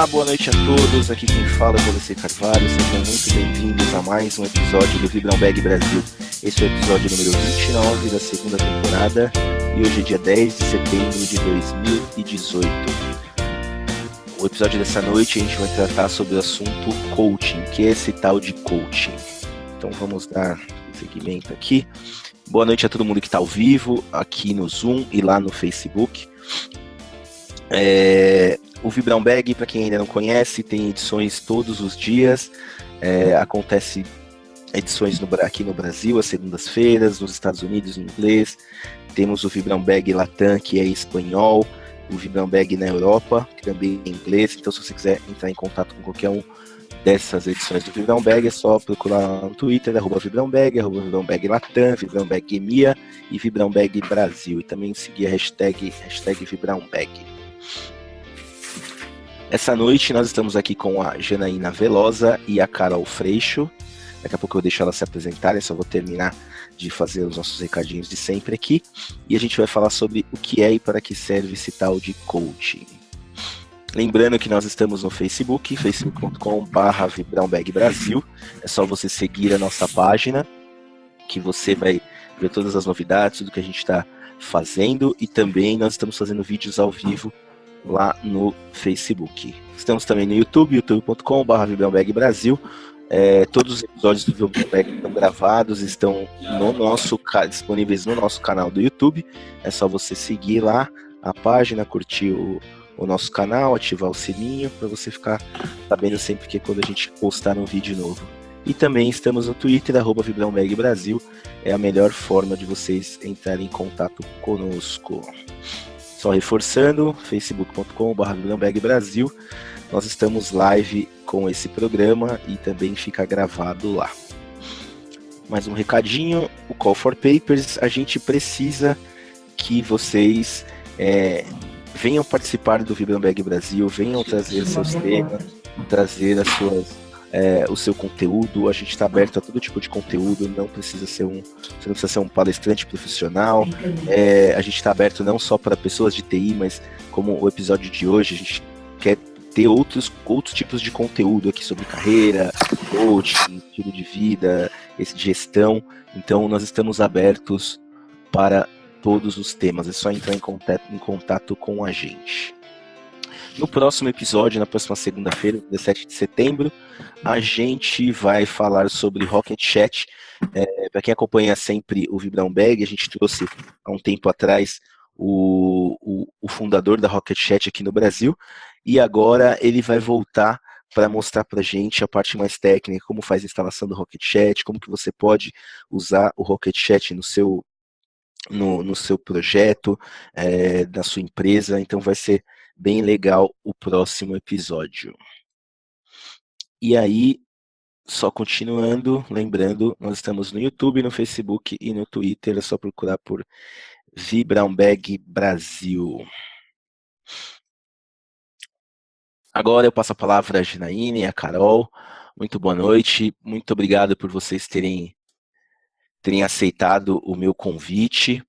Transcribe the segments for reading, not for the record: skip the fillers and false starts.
Olá, boa noite a todos. Aqui quem fala é o Alessandro Carvalho. Sejam muito bem-vindos a mais um episódio do Vibrão Bag Brasil. Esse é o episódio número 29 da segunda temporada e hoje é dia 10 de setembro de 2018. O episódio dessa noite a gente vai tratar sobre o assunto coaching, que é esse tal de coaching. Então vamos dar seguimento aqui. Boa noite a todo mundo que está ao vivo, aqui no Zoom e lá no Facebook. O Vibrão Bag, para quem ainda não conhece, tem edições todos os dias. Acontece edições aqui no Brasil, às segundas-feiras, nos Estados Unidos em inglês. Temos o Vibrão Bag Latam, que é em espanhol. O Vibrão Bag na Europa, que também é em inglês. Então, se você quiser entrar em contato com qualquer um dessas edições do Vibrão Bag, é só procurar no Twitter, @Vibrão Bag, @Vibrão Bag Latam, Vibrão Bag EMEA e Vibrão Bag Brasil. E também seguir a hashtag Vibrão Bag. Essa noite nós estamos aqui com a Janaína Velosa e a Carol Freixo. Daqui a pouco eu deixo elas se apresentarem, só vou terminar de fazer os nossos recadinhos de sempre aqui. E a gente vai falar sobre o que é e para que serve esse tal de coaching. Lembrando que nós estamos no Facebook, facebook.com/VibrãoBagBrasil. É só você seguir a nossa página, que você vai ver todas as novidades, tudo que a gente está fazendo. E também nós estamos fazendo vídeos ao vivo lá no Facebook. Estamos também no YouTube, youtube.com/VibrãoBagBrasil. Todos os episódios do Vibrão Bag estão gravados, estão disponíveis no nosso canal do YouTube. É só você seguir lá a página, curtir o nosso canal, ativar o sininho para você ficar sabendo sempre que quando a gente postar um vídeo novo. E também estamos no Twitter, @VibrãoBagBrasil. É a melhor forma de vocês entrarem em contato conosco. Só reforçando, facebook.com/VibrãoBagBrasil. Nós estamos live com esse programa e também fica gravado lá. Mais um recadinho, o Call for Papers, a gente precisa que vocês venham participar do Vibrão Bag Brasil, venham trazer seus temas, trazer o seu conteúdo. A gente está aberto a todo tipo de conteúdo, você não precisa ser um palestrante profissional. A gente está aberto não só para pessoas de TI, mas como o episódio de hoje, a gente quer ter outros tipos de conteúdo aqui sobre carreira, coaching, estilo de vida, gestão. Então nós estamos abertos para todos os temas, é só entrar em contato com a gente. No próximo episódio, na próxima segunda-feira, 17 de setembro, a gente vai falar sobre Rocket Chat. Para quem acompanha sempre o Vibrão Bag, a gente trouxe há um tempo atrás o fundador da Rocket Chat aqui no Brasil, e agora ele vai voltar para mostrar para a gente a parte mais técnica, como faz a instalação do Rocket Chat, como que você pode usar o Rocket Chat no seu projeto, da sua empresa. Então vai ser bem legal o próximo episódio. E aí, só continuando, lembrando, nós estamos no YouTube, no Facebook e no Twitter, é só procurar por Vibrão Bag Brasil. Agora eu passo a palavra a Janaína e a Carol. Muito boa noite, muito obrigado por vocês terem aceitado o meu convite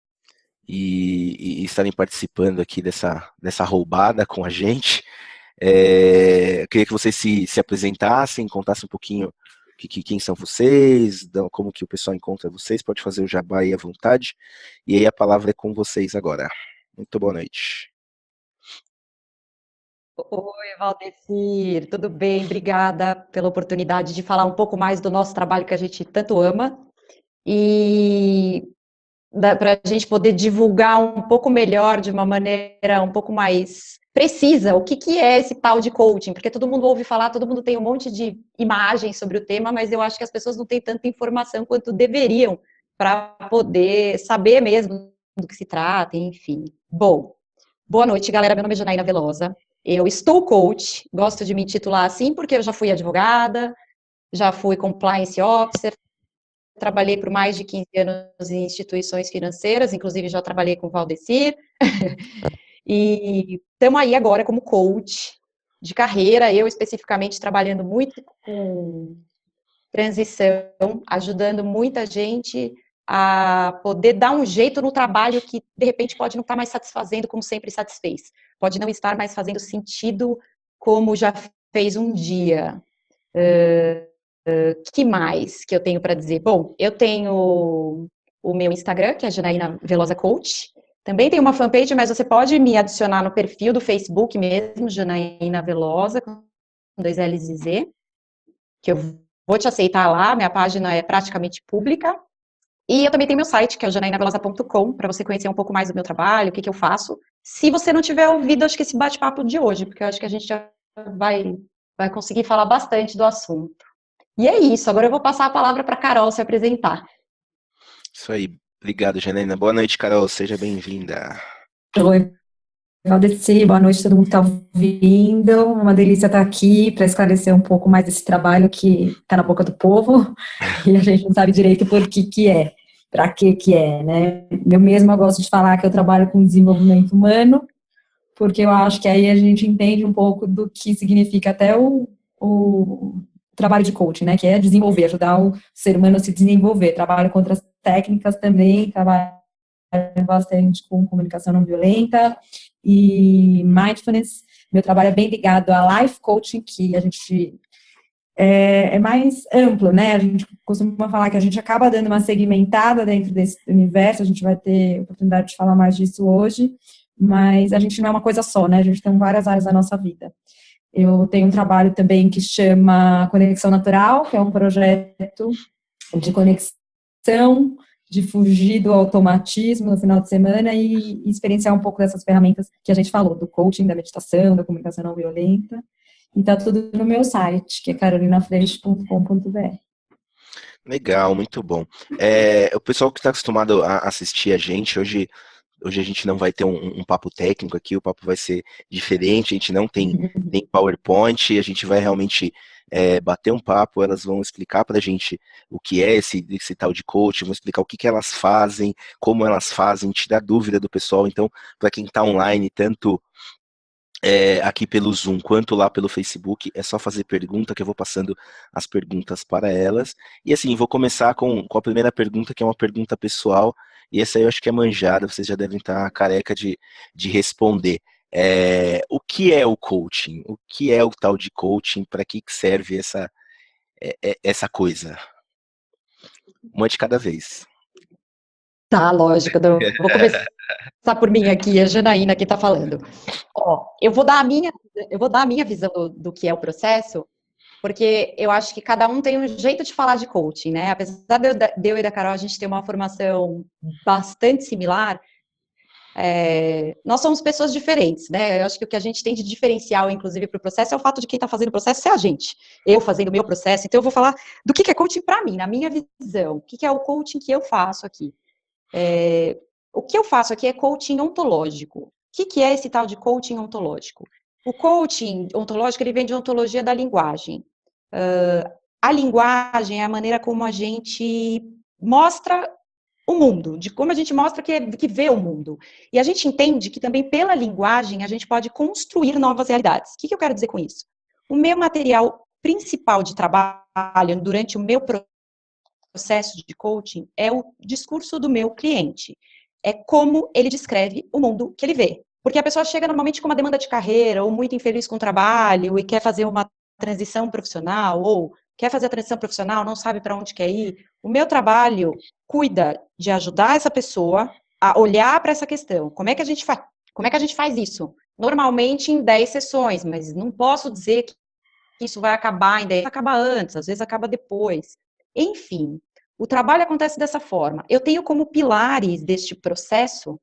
e estarem participando aqui dessa roubada com a gente. Eu queria que vocês se apresentassem, contassem um pouquinho quem são vocês, como que o pessoal encontra vocês. Pode fazer o jabá aí à vontade. E aí a palavra é com vocês agora. Muito boa noite. Oi, Valdecir, tudo bem? Obrigada pela oportunidade de falar um pouco mais do nosso trabalho que a gente tanto ama e para a gente poder divulgar um pouco melhor, de uma maneira um pouco mais precisa, o que é esse tal de coaching, porque todo mundo ouve falar, todo mundo tem um monte de imagens sobre o tema, mas eu acho que as pessoas não têm tanta informação quanto deveriam para poder saber mesmo do que se trata, enfim. Bom, boa noite, galera. Meu nome é Janaína Velosa. Eu estou coach, gosto de me intitular assim porque eu já fui advogada, já fui compliance officer, trabalhei por mais de 15 anos em instituições financeiras, inclusive já trabalhei com o Valdecir, e estamos aí agora como coach de carreira, eu especificamente trabalhando muito com transição, ajudando muita gente a poder dar um jeito no trabalho que, de repente, pode não estar mais satisfazendo como sempre satisfez. Pode não estar mais fazendo sentido como já fez um dia. Que mais que eu tenho para dizer? Bom, eu tenho o meu Instagram, que é Janaína Velosa Coach. Também tem uma fanpage, mas você pode me adicionar no perfil do Facebook mesmo, Janaína Velosa, com 2 L's e Z, que eu vou te aceitar lá, minha página é praticamente pública. E eu também tenho meu site, que é o janainavelosa.com, para você conhecer um pouco mais do meu trabalho, o que eu faço. Se você não tiver ouvido, acho que esse bate-papo de hoje, porque eu acho que a gente já vai conseguir falar bastante do assunto. E é isso, agora eu vou passar a palavra para a Carol se apresentar. Isso aí. Obrigado, Janaína. Boa noite, Carol. Seja bem-vinda. Oi, Valdeci, boa noite a todo mundo que está ouvindo. Uma delícia estar aqui para esclarecer um pouco mais desse trabalho que está na boca do povo e a gente não sabe direito por que é, para que é, né? Eu mesma gosto de falar que eu trabalho com desenvolvimento humano, porque eu acho que aí a gente entende um pouco do que significa até o trabalho de coaching, né? Que é desenvolver, ajudar o ser humano a se desenvolver. Trabalho com outras técnicas também, trabalho bastante com comunicação não violenta e mindfulness. Meu trabalho é bem ligado a life coaching, que a gente é mais amplo, né? A gente costuma falar que a gente acaba dando uma segmentada dentro desse universo, a gente vai ter oportunidade de falar mais disso hoje, mas a gente não é uma coisa só, né? A gente tem várias áreas da nossa vida. Eu tenho um trabalho também que chama Conexão Natural, que é um projeto de conexão, de fugir do automatismo no final de semana e experienciar um pouco dessas ferramentas que a gente falou, do coaching, da meditação, da comunicação não violenta. E tá tudo no meu site, que é carolinafreixo.com.br. Legal, muito bom. O pessoal que está acostumado a assistir a gente, hoje a gente não vai ter um papo técnico aqui, o papo vai ser diferente, a gente não tem nem PowerPoint, a gente vai realmente bater um papo, elas vão explicar para a gente o que é esse tal de coach, vão explicar o que elas fazem, como elas fazem, tirar dúvida do pessoal. Então, para quem está online, tanto aqui pelo Zoom quanto lá pelo Facebook, é só fazer pergunta que eu vou passando as perguntas para elas. E assim, vou começar com a primeira pergunta, que é uma pergunta pessoal, e essa aí eu acho que é manjada, vocês já devem estar careca de responder. O que é o coaching? O que é o tal de coaching? Para que serve essa coisa? Uma de cada vez. Tá, lógico, eu vou começar por mim aqui, a Janaína que está falando. Ó, eu vou dar a minha visão do que é o processo, porque eu acho que cada um tem um jeito de falar de coaching, né? Apesar de eu e da Carol, a gente ter uma formação bastante similar, nós somos pessoas diferentes, né? Eu acho que o que a gente tem de diferencial, inclusive, para o processo, é o fato de quem está fazendo o processo ser a gente. Eu fazendo o meu processo. Então, eu vou falar do que é coaching para mim, na minha visão. O que é o coaching que eu faço aqui? O que eu faço aqui é coaching ontológico. O que é esse tal de coaching ontológico? O coaching ontológico, ele vem de ontologia da linguagem. A linguagem é a maneira como a gente mostra o mundo, de como a gente mostra que vê o mundo. E a gente entende que também pela linguagem a gente pode construir novas realidades. O que eu quero dizer com isso? O meu material principal de trabalho durante o meu processo de coaching é o discurso do meu cliente. É como ele descreve o mundo que ele vê. Porque a pessoa chega normalmente com uma demanda de carreira, ou muito infeliz com o trabalho, e quer fazer uma transição profissional, ou quer fazer a transição profissional, não sabe para onde quer ir. O meu trabalho cuida de ajudar essa pessoa a olhar para essa questão. Como é que a gente faz isso? Normalmente em 10 sessões, mas não posso dizer que isso vai acabar em 10, acaba antes, às vezes acaba depois. Enfim, o trabalho acontece dessa forma. Eu tenho como pilares deste processo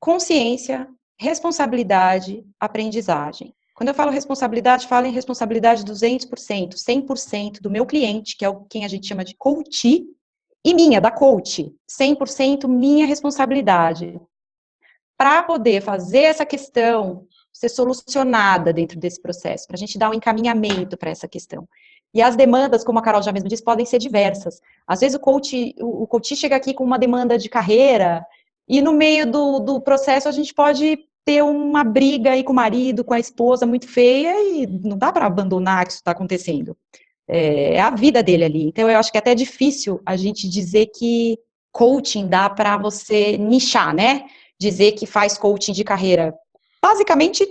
consciência, responsabilidade, aprendizagem. Quando eu falo responsabilidade, falo em responsabilidade 200%, 100% do meu cliente, que é quem a gente chama de coach, e minha, da coach, 100% minha responsabilidade. Para poder fazer essa questão ser solucionada dentro desse processo, para a gente dar um encaminhamento para essa questão. E as demandas, como a Carol já mesmo disse, podem ser diversas. Às vezes o coach chega aqui com uma demanda de carreira, e no meio do processo a gente pode ter uma briga aí com o marido, com a esposa muito feia, e não dá para abandonar que isso está acontecendo. É a vida dele ali. Então, eu acho que é até difícil a gente dizer que coaching dá para você nichar, né? Dizer que faz coaching de carreira. basicamente,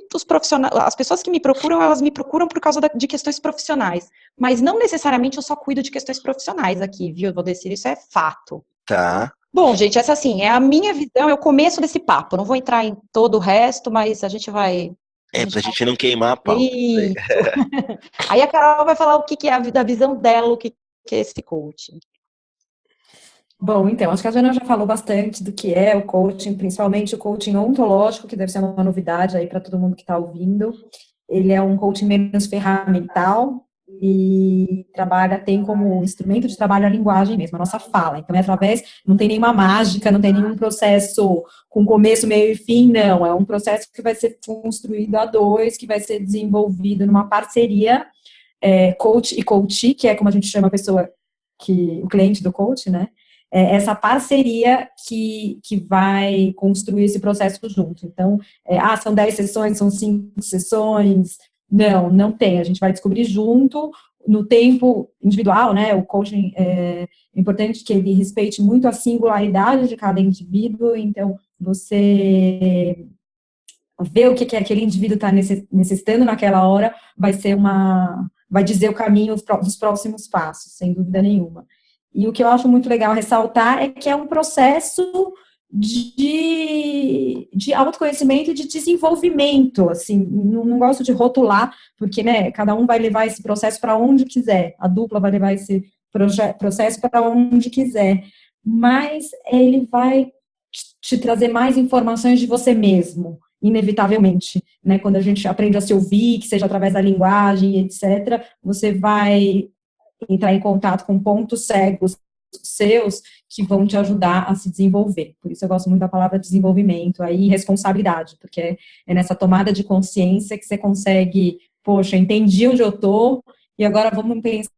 as pessoas que me procuram, elas me procuram por causa de questões profissionais. Mas não necessariamente eu só cuido de questões profissionais aqui, viu, Valdecir? Isso é fato. Tá. Bom, gente, essa assim, é a minha visão, é o começo desse papo. Não vou entrar em todo o resto, mas a gente vai... Pra gente não queimar a pauta. Isso. Aí a Carol vai falar o que é da visão dela, o que é esse coaching. Bom, então, acho que a Jana já falou bastante do que é o coaching, principalmente o coaching ontológico, que deve ser uma novidade aí para todo mundo que está ouvindo. Ele é um coaching menos ferramental e tem como instrumento de trabalho a linguagem mesmo, a nossa fala. Então, não tem nenhuma mágica, não tem nenhum processo com começo, meio e fim, não. É um processo que vai ser construído a dois, que vai ser desenvolvido numa parceria, coach e coachee, que é como a gente chama a pessoa, o cliente do coach, né? Essa parceria que vai construir esse processo junto. Então, são 10 sessões, são 5 sessões. Não tem. A gente vai descobrir junto, no tempo individual, né? O coaching é importante que ele respeite muito a singularidade de cada indivíduo. Então, você ver o que aquele indivíduo está necessitando naquela hora vai dizer o caminho dos próximos passos, sem dúvida nenhuma. E o que eu acho muito legal ressaltar é que é um processo de autoconhecimento e de desenvolvimento, assim, não gosto de rotular, porque, né, cada um vai levar esse processo para onde quiser, a dupla vai levar esse processo para onde quiser, mas ele vai te trazer mais informações de você mesmo, inevitavelmente, né, quando a gente aprende a se ouvir, que seja através da linguagem, etc., você vai entrar em contato com pontos cegos seus que vão te ajudar a se desenvolver. Por isso eu gosto muito da palavra desenvolvimento aí, responsabilidade, porque é nessa tomada de consciência que você consegue, poxa, entendi onde eu tô e agora vamos pensar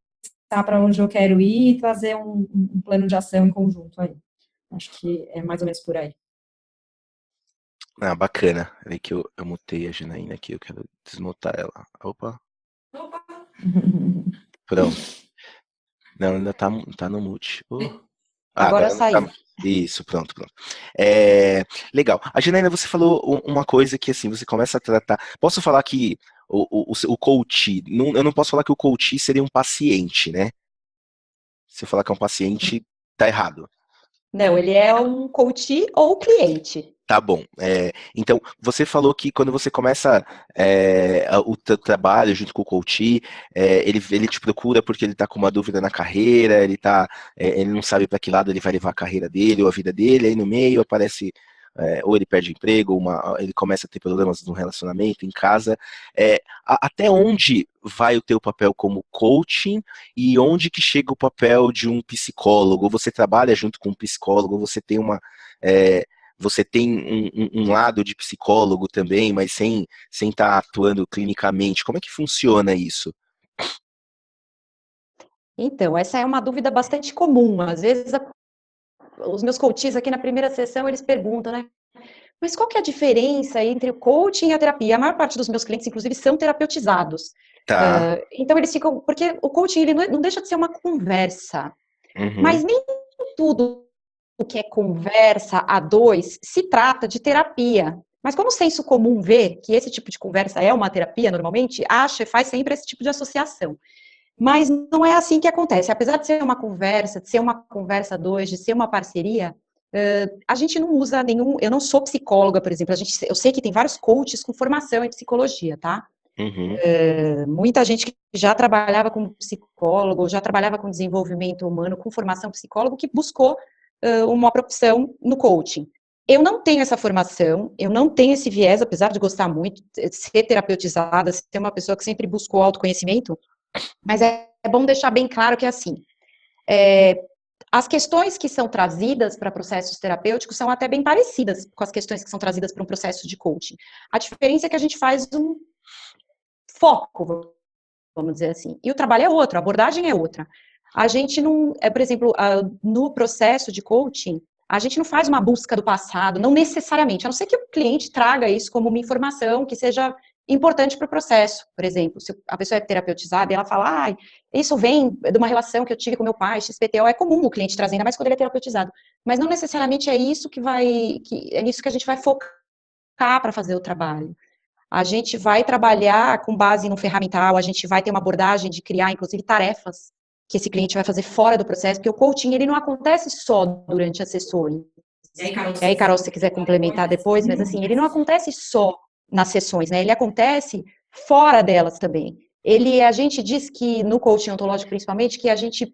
para onde eu quero ir e trazer um plano de ação em conjunto aí. Acho que é mais ou menos por aí. Bacana. Peraí que eu mutei a Janaína aqui, eu quero desmutar ela. Opa. Pronto. Não, ainda tá no mute. Agora saiu. Isso, pronto. Legal. A Janaína, você falou uma coisa que, assim, você começa a tratar... Posso falar que o coach... eu não posso falar que o coach seria um paciente, né? Se eu falar que é um paciente, tá errado. Não, ele é um coach ou cliente. Tá bom. Então, você falou que quando você começa o trabalho junto com o coach, ele te procura porque ele está com uma dúvida na carreira, ele não sabe para que lado ele vai levar a carreira dele ou a vida dele, aí no meio aparece, ou ele perde emprego, ou ele começa a ter problemas no relacionamento, em casa. Até onde vai o teu papel como coaching e onde que chega o papel de um psicólogo? Você trabalha junto com um psicólogo, você tem você tem um lado de psicólogo também, mas sem estar atuando clinicamente. Como é que funciona isso? Então, essa é uma dúvida bastante comum. Às vezes, os meus coaches aqui na primeira sessão, eles perguntam, né? Mas qual que é a diferença entre o coaching e a terapia? A maior parte dos meus clientes, inclusive, são terapeutizados. Tá. Então, eles ficam... Porque o coaching, ele não deixa de ser uma conversa. Uhum. Mas nem tudo o que é conversa a dois se trata de terapia. Mas como o senso comum vê que esse tipo de conversa é uma terapia, normalmente, faz sempre esse tipo de associação. Mas não é assim que acontece. Apesar de ser uma conversa, a dois, de ser uma parceria, a gente não usa nenhum... Eu não sou psicóloga, por exemplo. Eu sei que tem vários coaches com formação em psicologia, tá? Uhum. Muita gente que já trabalhava como psicólogo, já trabalhava com desenvolvimento humano, com formação psicólogo, que buscou uma profissão no coaching. Eu não tenho essa formação, eu não tenho esse viés, apesar de gostar muito, de ser terapeutizada, ser uma pessoa que sempre buscou autoconhecimento, mas é bom deixar bem claro que é assim, as questões que são trazidas para processos terapêuticos são até bem parecidas com as questões que são trazidas para um processo de coaching. A diferença é que a gente faz um foco, vamos dizer assim, e o trabalho é outro, a abordagem é outra. A gente não, por exemplo, no processo de coaching, a gente não faz uma busca do passado, não necessariamente, a não ser que o cliente traga isso como uma informação que seja importante para o processo. Por exemplo, se a pessoa é terapeutizada e ela fala, isso vem de uma relação que eu tive com meu pai, XPTO, é comum o cliente trazer, ainda mais quando ele é terapeutizado. Mas não necessariamente é isso é nisso que a gente vai focar para fazer o trabalho. a gente vai trabalhar com base no ferramental, a gente vai ter uma abordagem de criar, inclusive, tarefas que esse cliente vai fazer fora do processo, porque o coaching, ele não acontece só durante as sessões. E aí, Carol, se você quiser complementar depois, mas assim, ele não acontece só nas sessões, né? Ele acontece fora delas também. A gente diz que, no coaching ontológico principalmente, que a gente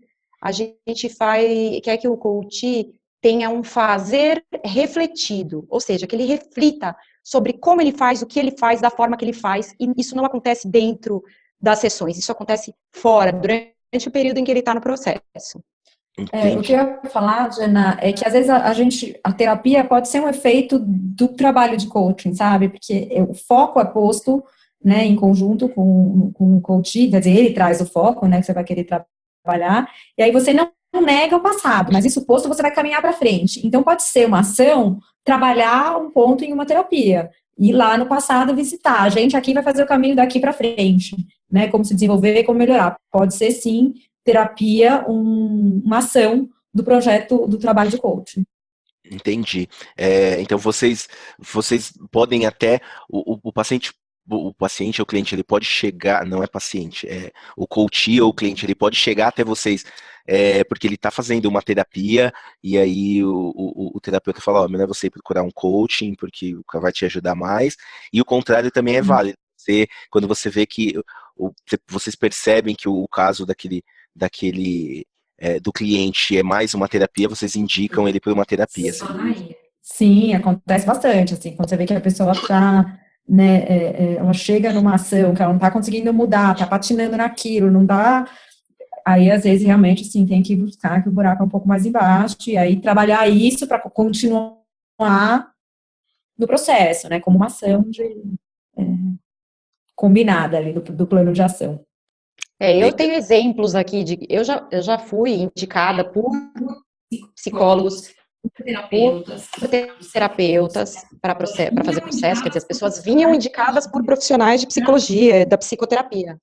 quer que o coach tenha um fazer refletido, ou seja, que ele reflita sobre como ele faz, o que ele faz, da forma que ele faz, e isso não acontece dentro das sessões, isso acontece fora, durante o período em que ele está no processo. O que eu ia falar, Jana, é que às vezes a terapia pode ser um efeito do trabalho de coaching, sabe? Porque o foco é posto, né, em conjunto com o coach, quer dizer, ele traz o foco, né, que você vai querer trabalhar, e aí você não nega o passado, mas isso posto você vai caminhar para frente. Então pode ser uma ação, trabalhar um ponto em uma terapia, ir lá no passado visitar, a gente aqui vai fazer o caminho daqui para frente, né, como se desenvolver e como melhorar. Pode ser sim terapia, uma ação do projeto, do trabalho de coaching. Entendi. Então vocês podem até, o paciente, o paciente ou o cliente, ele pode chegar, não é paciente, o coach ou o cliente, ele pode chegar até vocês, porque ele está fazendo uma terapia, e aí o terapeuta fala, melhor você ir procurar um coaching, porque vai te ajudar mais, e o contrário também é válido. Quando você vê que vocês percebem que o caso do cliente é mais uma terapia, vocês indicam ele para uma terapia. Sim, acontece bastante, assim, quando você vê que a pessoa está, né, ela chega numa ação que ela não está conseguindo mudar, está patinando naquilo, não dá, aí às vezes realmente, assim, tem que buscar que o buraco é um pouco mais embaixo, e aí trabalhar isso para continuar no processo, né, como uma ação combinada ali do plano de ação. Eu tenho exemplos aqui eu já fui indicada por psicólogos, por terapeutas para fazer processo, quer dizer, as pessoas vinham indicadas por profissionais de psicologia, da psicoterapia.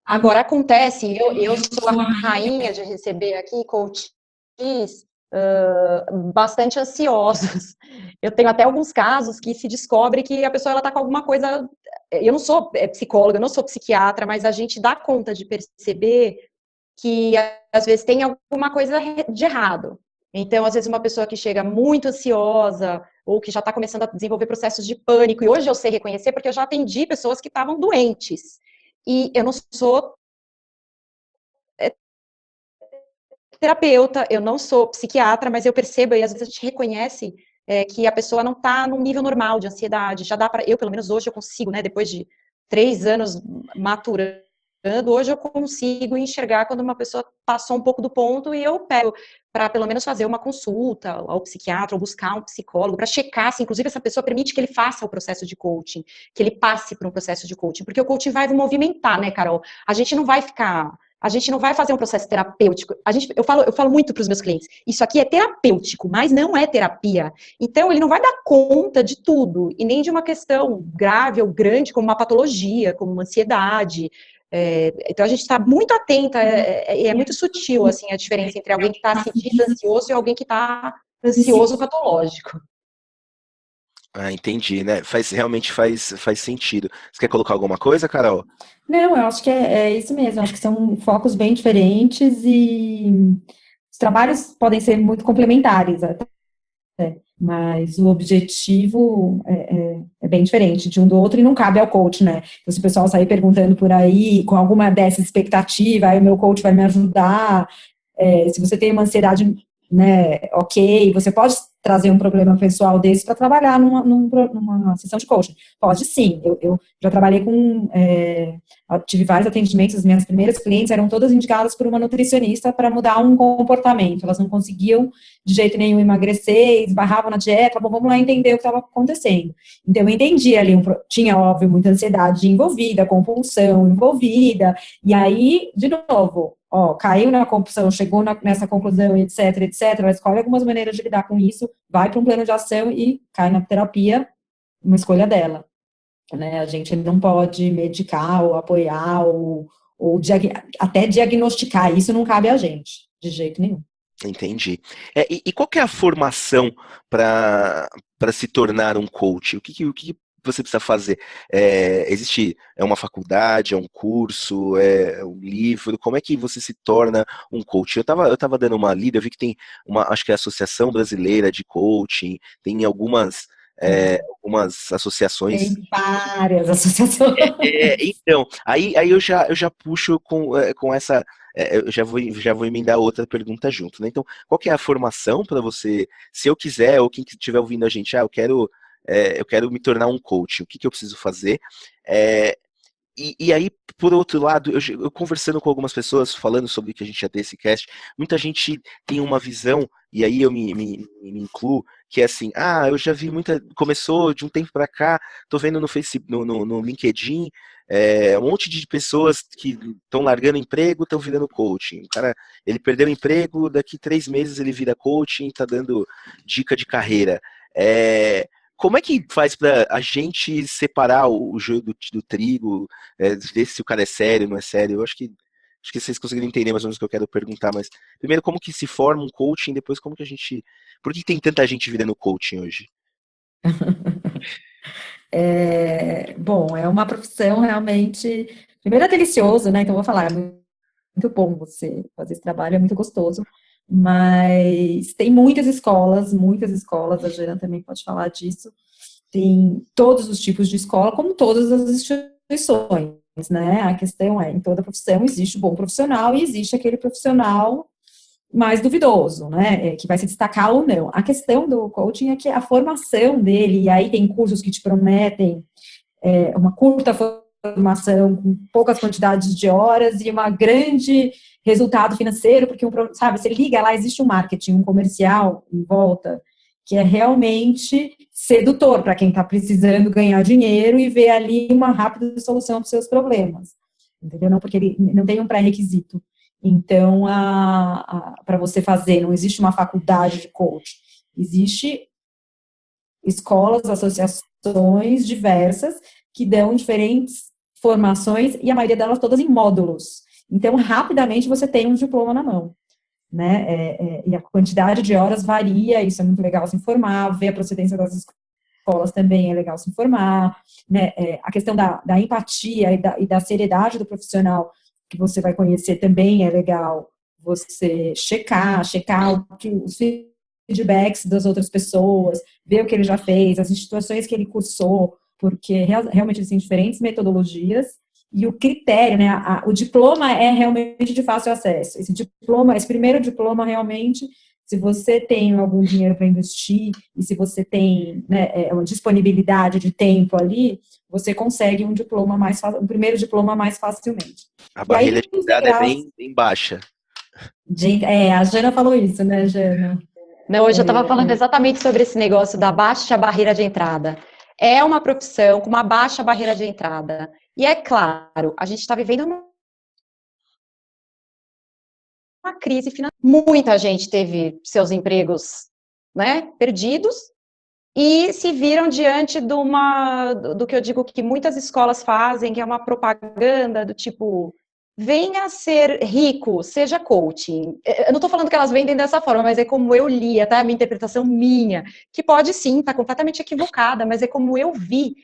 Agora, acontece, eu sou a rainha de receber aqui coaches bastante ansiosos. Eu tenho até alguns casos que se descobre que a pessoa está com alguma coisa. Eu não sou psicóloga, eu não sou psiquiatra, mas a gente dá conta de perceber que às vezes tem alguma coisa de errado. Então, às vezes, uma pessoa que chega muito ansiosa ou que já está começando a desenvolver processos de pânico, e hoje eu sei reconhecer porque eu já atendi pessoas que estavam doentes. E eu não sou terapeuta, eu não sou psiquiatra, mas eu percebo, e às vezes a gente reconhece que a pessoa não está num nível normal de ansiedade. Já dá para, eu pelo menos hoje eu consigo, né, depois de 3 anos maturando, hoje eu consigo enxergar quando uma pessoa passou um pouco do ponto e eu pego para pelo menos fazer uma consulta ao psiquiatra ou buscar um psicólogo para checar se inclusive essa pessoa permite que ele faça o processo de coaching, que ele passe por um processo de coaching, porque o coaching vai movimentar, né, Carol? A gente não vai fazer um processo terapêutico. Eu falo muito para os meus clientes, isso aqui é terapêutico, mas não é terapia. Então, ele não vai dar conta de tudo, e nem de uma questão grave ou grande, como uma patologia, como uma ansiedade. Então, a gente está muito atenta, é muito sutil, assim, a diferença entre alguém que está sentindo ansioso e alguém que está ansioso patológico. Entendi, né? Realmente faz sentido. Você quer colocar alguma coisa, Carol? Não, eu acho que é isso mesmo. Eu acho que são focos bem diferentes e os trabalhos podem ser muito complementares até, mas o objetivo é bem diferente de um do outro e não cabe ao coach, né? Então, se o pessoal sair perguntando por aí com alguma dessa expectativa, aí o meu coach vai me ajudar. Se você tem uma ansiedade, né, ok, você pode trazer um problema pessoal desse para trabalhar numa sessão de coaching. Pode sim, eu já trabalhei tive vários atendimentos, as minhas primeiras clientes eram todas indicadas por uma nutricionista para mudar um comportamento, elas não conseguiam de jeito nenhum emagrecer, esbarravam na dieta, bom, vamos lá entender o que estava acontecendo. Então eu entendi ali, tinha óbvio muita ansiedade envolvida, compulsão envolvida, e aí, de novo, caiu na compulsão, chegou nessa conclusão, etc, ela escolhe algumas maneiras de lidar com isso, vai para um plano de ação e cai na terapia, uma escolha dela. Né? A gente não pode medicar ou apoiar ou até diagnosticar, isso não cabe a gente, de jeito nenhum. Entendi. E qual que é a formação para se tornar um coach? O que você precisa fazer? Existe uma faculdade, é um curso, é um livro? Como é que você se torna um coach? Eu tava dando uma lida, eu vi que tem acho que é a Associação Brasileira de Coaching, tem algumas associações. Tem várias associações. Então, aí eu já puxo com essa. Eu já vou emendar outra pergunta junto, né? Então, qual que é a formação para você, se eu quiser, ou quem estiver ouvindo a gente, eu quero me tornar um coach, o que eu preciso fazer? É, e aí, por outro lado, eu conversando com algumas pessoas, falando sobre o que a gente já tem esse cast, muita gente tem uma visão, e aí eu me incluo, que é assim, eu já vi começou de um tempo para cá, tô vendo no Facebook, no LinkedIn, um monte de pessoas que estão largando emprego, estão virando coaching. O cara, ele perdeu o emprego, daqui 3 meses ele vira coaching, tá dando dica de carreira. Como é que faz para a gente separar o joio do trigo, ver se o cara é sério, não é sério? Eu acho que vocês conseguiram entender mais ou menos o que eu quero perguntar, mas primeiro, como que se forma um coaching, depois como que a gente. Por que tem tanta gente virando coaching hoje? Bom, é uma profissão realmente. Primeiro é delicioso, né? Então vou falar, é muito bom você fazer esse trabalho, é muito gostoso. Mas tem muitas escolas, a Jana também pode falar disso. Tem todos os tipos de escola, como todas as instituições, né? A questão é, em toda profissão existe o bom profissional e existe aquele profissional mais duvidoso, né? Que vai se destacar ou não. A questão do coaching é que a formação dele, e aí tem cursos que te prometem uma curta formação com poucas quantidades de horas e uma grande resultado financeiro, porque, sabe, você liga lá, existe um marketing, um comercial em volta, que é realmente sedutor para quem está precisando ganhar dinheiro e ver ali uma rápida solução para os seus problemas, entendeu? Não, porque ele não tem um pré-requisito. Então, para você fazer, não existe uma faculdade de coach, existe escolas, associações diversas que dão diferentes formações e a maioria delas todas em módulos. Então, rapidamente você tem um diploma na mão, né? E a quantidade de horas varia, isso é muito legal se informar, ver a procedência das escolas também é legal se informar, né? A questão da empatia e da seriedade do profissional que você vai conhecer também é legal você checar os feedbacks das outras pessoas, ver o que ele já fez, as instituições que ele cursou, porque realmente eles têm diferentes metodologias, e o critério, né, o diploma é realmente de fácil acesso. Esse primeiro diploma realmente, se você tem algum dinheiro para investir, e se você tem, né, uma disponibilidade de tempo ali, você consegue um primeiro diploma mais facilmente. A barreira de entrada é bem baixa. A Jana falou isso, né, Jana? Não, hoje eu estava falando exatamente sobre esse negócio da baixa barreira de entrada. É uma profissão com uma baixa barreira de entrada. E é claro, a gente está vivendo uma crise financeira. Muita gente teve seus empregos, né, perdidos e se viram diante do que eu digo que muitas escolas fazem, que é uma propaganda do tipo: venha ser rico, seja coaching. Eu não estou falando que elas vendem dessa forma, mas é como eu li, até a minha interpretação minha, que pode sim estar completamente equivocada, mas é como eu vi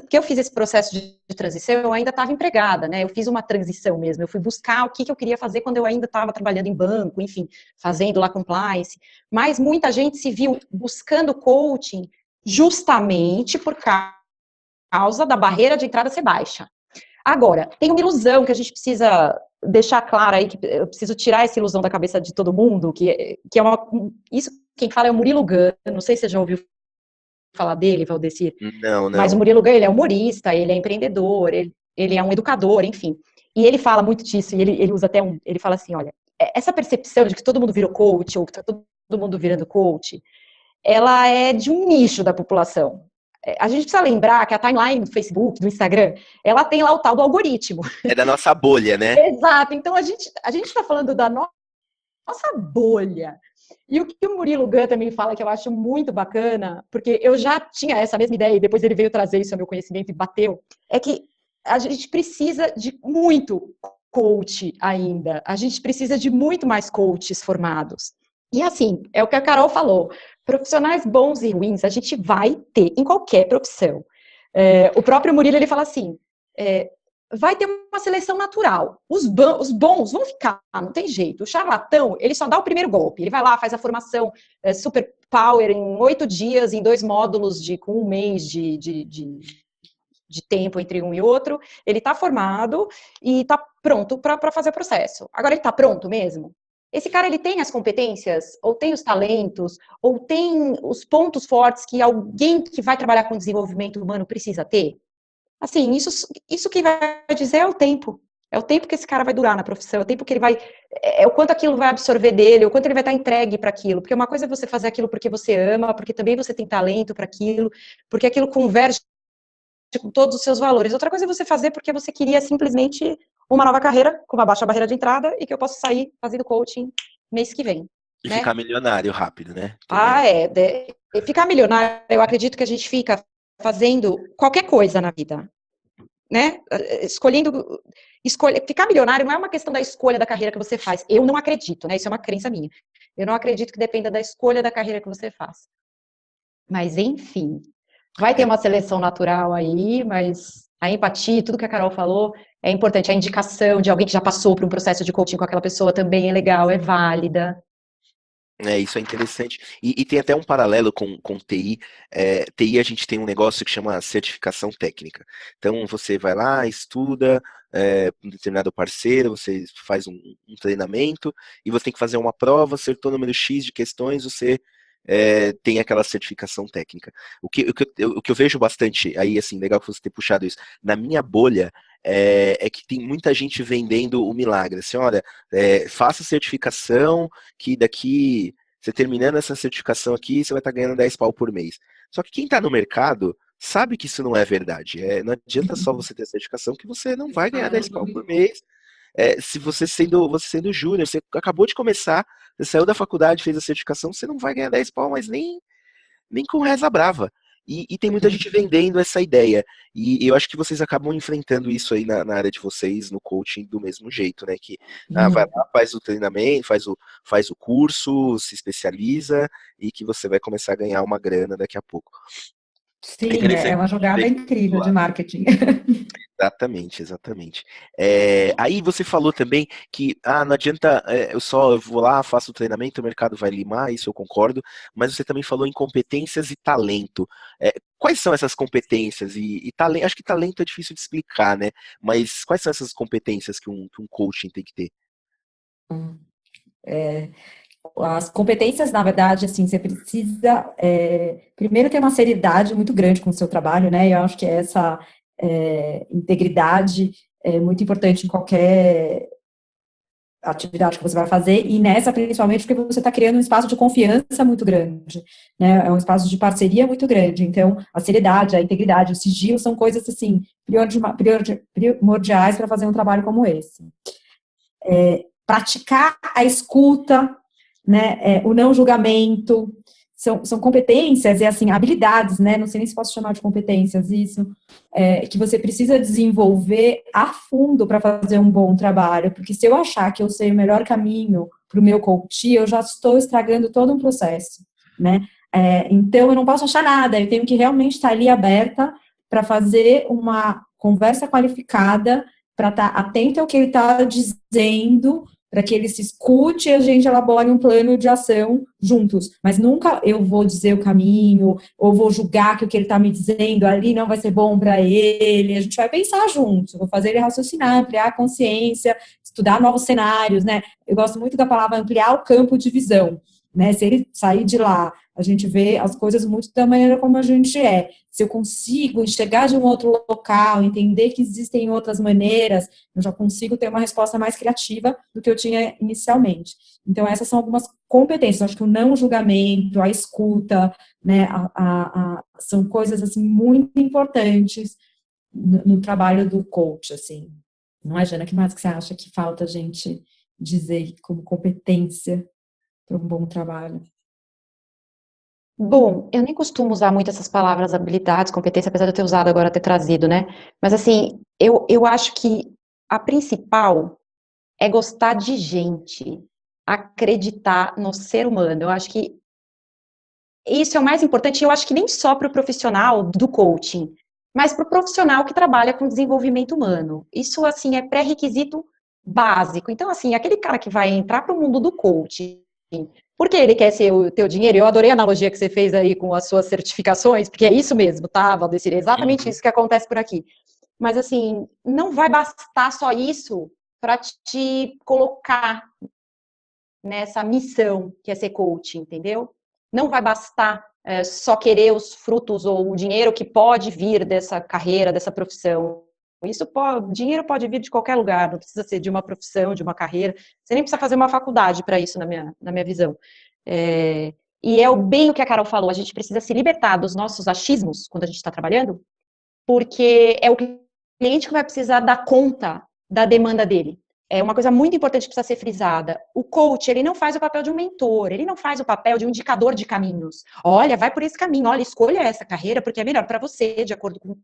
porque eu fiz esse processo de transição, eu ainda estava empregada, né? Eu fiz uma transição mesmo, eu fui buscar o que eu queria fazer quando eu ainda estava trabalhando em banco, enfim, fazendo lá compliance, mas muita gente se viu buscando coaching justamente por causa da barreira de entrada ser baixa. Agora, tem uma ilusão que a gente precisa deixar clara aí, que eu preciso tirar essa ilusão da cabeça de todo mundo, que é isso quem fala é o Murilo Gun, não sei se você já ouviu falar dele, Valdecir. Não. Mas o Murilo Gun, ele é humorista, ele é empreendedor, ele é um educador, enfim. E ele fala muito disso, e ele usa até ele fala assim, olha, essa percepção de que todo mundo virou coach, ou que tá todo mundo virando coach, ela é de um nicho da população. A gente precisa lembrar que a timeline do Facebook, do Instagram, ela tem lá o tal do algoritmo. É da nossa bolha, né? Exato. Então, a gente está falando da nossa bolha. E o que o Murilo Gun também fala, que eu acho muito bacana, porque eu já tinha essa mesma ideia, e depois ele veio trazer isso ao meu conhecimento e bateu, é que a gente precisa de muito coach ainda. A gente precisa de muito mais coaches formados. E assim, é o que a Carol falou, profissionais bons e ruins a gente vai ter em qualquer profissão. O próprio Murilo, ele fala assim, vai ter uma seleção natural. Os bons vão ficar, não tem jeito. O charlatão, ele só dá o primeiro golpe. Ele vai lá, faz a formação super power em 8 dias, em 2 módulos com 1 mês de tempo entre um e outro. Ele está formado e está pronto para fazer o processo. Agora, ele está pronto mesmo? Esse cara, ele tem as competências, ou tem os talentos, ou tem os pontos fortes que alguém que vai trabalhar com desenvolvimento humano precisa ter? Assim, isso que vai dizer é o tempo. É o tempo que esse cara vai durar na profissão, é o tempo que ele vai. É o quanto aquilo vai absorver dele, o quanto ele vai estar entregue para aquilo. Porque uma coisa é você fazer aquilo porque você ama, porque também você tem talento para aquilo, porque aquilo converge com todos os seus valores. Outra coisa é você fazer porque você queria simplesmente uma nova carreira, com uma baixa barreira de entrada, e que eu posso sair fazendo coaching mês que vem. E né? ficar milionário rápido, né? Ficar milionário, eu acredito que a gente fica fazendo qualquer coisa na vida, né? Ficar milionário não é uma questão da escolha da carreira que você faz. Eu não acredito, né? Isso é uma crença minha. Eu não acredito que dependa da escolha da carreira que você faz. Mas, enfim, vai ter uma seleção natural aí, mas a empatia, tudo que a Carol falou, é importante. A indicação de alguém que já passou por um processo de coaching com aquela pessoa também é legal, é válida. Isso é interessante. E tem até um paralelo com TI. TI a gente tem um negócio que chama certificação técnica. Então você vai lá, estuda um determinado parceiro, você faz um treinamento e você tem que fazer uma prova, acertou o número X de questões, você tem aquela certificação técnica. O que eu vejo bastante, aí assim, legal que você ter puxado isso, na minha bolha, é que tem muita gente vendendo o milagre. Assim, olha, faça certificação, que daqui, você terminando essa certificação aqui, você vai estar ganhando 10 pau por mês. Só que quem está no mercado sabe que isso não é verdade. Não adianta só você ter certificação que você não vai ganhar 10 pau por mês. Se você sendo júnior, você acabou de começar, você saiu da faculdade, fez a certificação, você não vai ganhar 10 pau, mas nem com reza brava. E tem muita gente vendendo essa ideia. E eu acho que vocês acabam enfrentando isso aí na área de vocês, no coaching, do mesmo jeito, né? Que vai lá, faz o treinamento, faz o curso, se especializa e que você vai começar a ganhar uma grana daqui a pouco. Sim, é uma jogada incrível de marketing. Exatamente. Aí você falou também que não adianta, eu vou lá, faço o treinamento, o mercado vai limar, isso eu concordo, mas você também falou em competências e talento. Quais são essas competências e talento? Acho que talento é difícil de explicar, né? Mas quais são essas competências que um coaching tem que ter? As competências, na verdade, assim, você precisa, primeiro, ter uma seriedade muito grande com o seu trabalho, né? Eu acho que essa integridade é muito importante em qualquer atividade que você vai fazer, e nessa, principalmente, porque você está criando um espaço de confiança muito grande, né? É um espaço de parceria muito grande. Então, a seriedade, a integridade, o sigilo são coisas, assim, primordiais para fazer um trabalho como esse. Praticar a escuta, né, o não julgamento, são competências e, assim, habilidades, né, não sei nem se posso chamar de competências isso, que você precisa desenvolver a fundo para fazer um bom trabalho, porque se eu achar que eu sei o melhor caminho para o meu coach, eu já estou estragando todo um processo, né, então eu não posso achar nada, eu tenho que realmente estar ali aberta para fazer uma conversa qualificada, para estar atenta ao que ele está dizendo, para que ele se escute e a gente elabore um plano de ação juntos. Mas nunca eu vou dizer o caminho, ou vou julgar que o que ele está me dizendo ali não vai ser bom para ele. A gente vai pensar juntos, vou fazer ele raciocinar, ampliar a consciência, estudar novos cenários, né? Eu gosto muito da palavra ampliar o campo de visão, né? Se ele sair de lá, a gente vê as coisas muito da maneira como a gente é. Se eu consigo enxergar de um outro local, entender que existem outras maneiras, eu já consigo ter uma resposta mais criativa do que eu tinha inicialmente. Então, essas são algumas competências. Eu acho que o não julgamento, a escuta, né, são coisas, assim, muito importantes no trabalho do coach, assim. Não é, Jana? O que mais que você acha que falta a gente dizer como competência para um bom trabalho? Bom, eu nem costumo usar muito essas palavras habilidades, competência, apesar de eu ter usado agora, ter trazido, né? Mas, assim, eu acho que a principal é gostar de gente, acreditar no ser humano. Eu acho que isso é o mais importante, e eu acho que nem só para o profissional do coaching, mas para o profissional que trabalha com desenvolvimento humano. Isso, assim, é pré-requisito básico. Então, assim, aquele cara que vai entrar para o mundo do coaching, porque ele quer ser o teu dinheiro, eu adorei a analogia que você fez aí com as suas certificações, porque é isso mesmo, tá, Valdecir? É exatamente isso que acontece por aqui. Mas, assim, não vai bastar só isso para te colocar nessa missão que é ser coach, entendeu? Não vai bastar só querer os frutos ou o dinheiro que pode vir dessa carreira, dessa profissão. Dinheiro pode vir de qualquer lugar, não precisa ser de uma profissão, de uma carreira. Você nem precisa fazer uma faculdade para isso, na minha visão. E é bem o que a Carol falou, a gente precisa se libertar dos nossos achismos quando a gente está trabalhando, porque é o cliente que vai precisar dar conta da demanda dele. É uma coisa muito importante que precisa ser frisada. O coach, ele não faz o papel de um mentor, ele não faz o papel de um indicador de caminhos. Olha, vai por esse caminho, olha, escolha essa carreira porque é melhor para você, de acordo com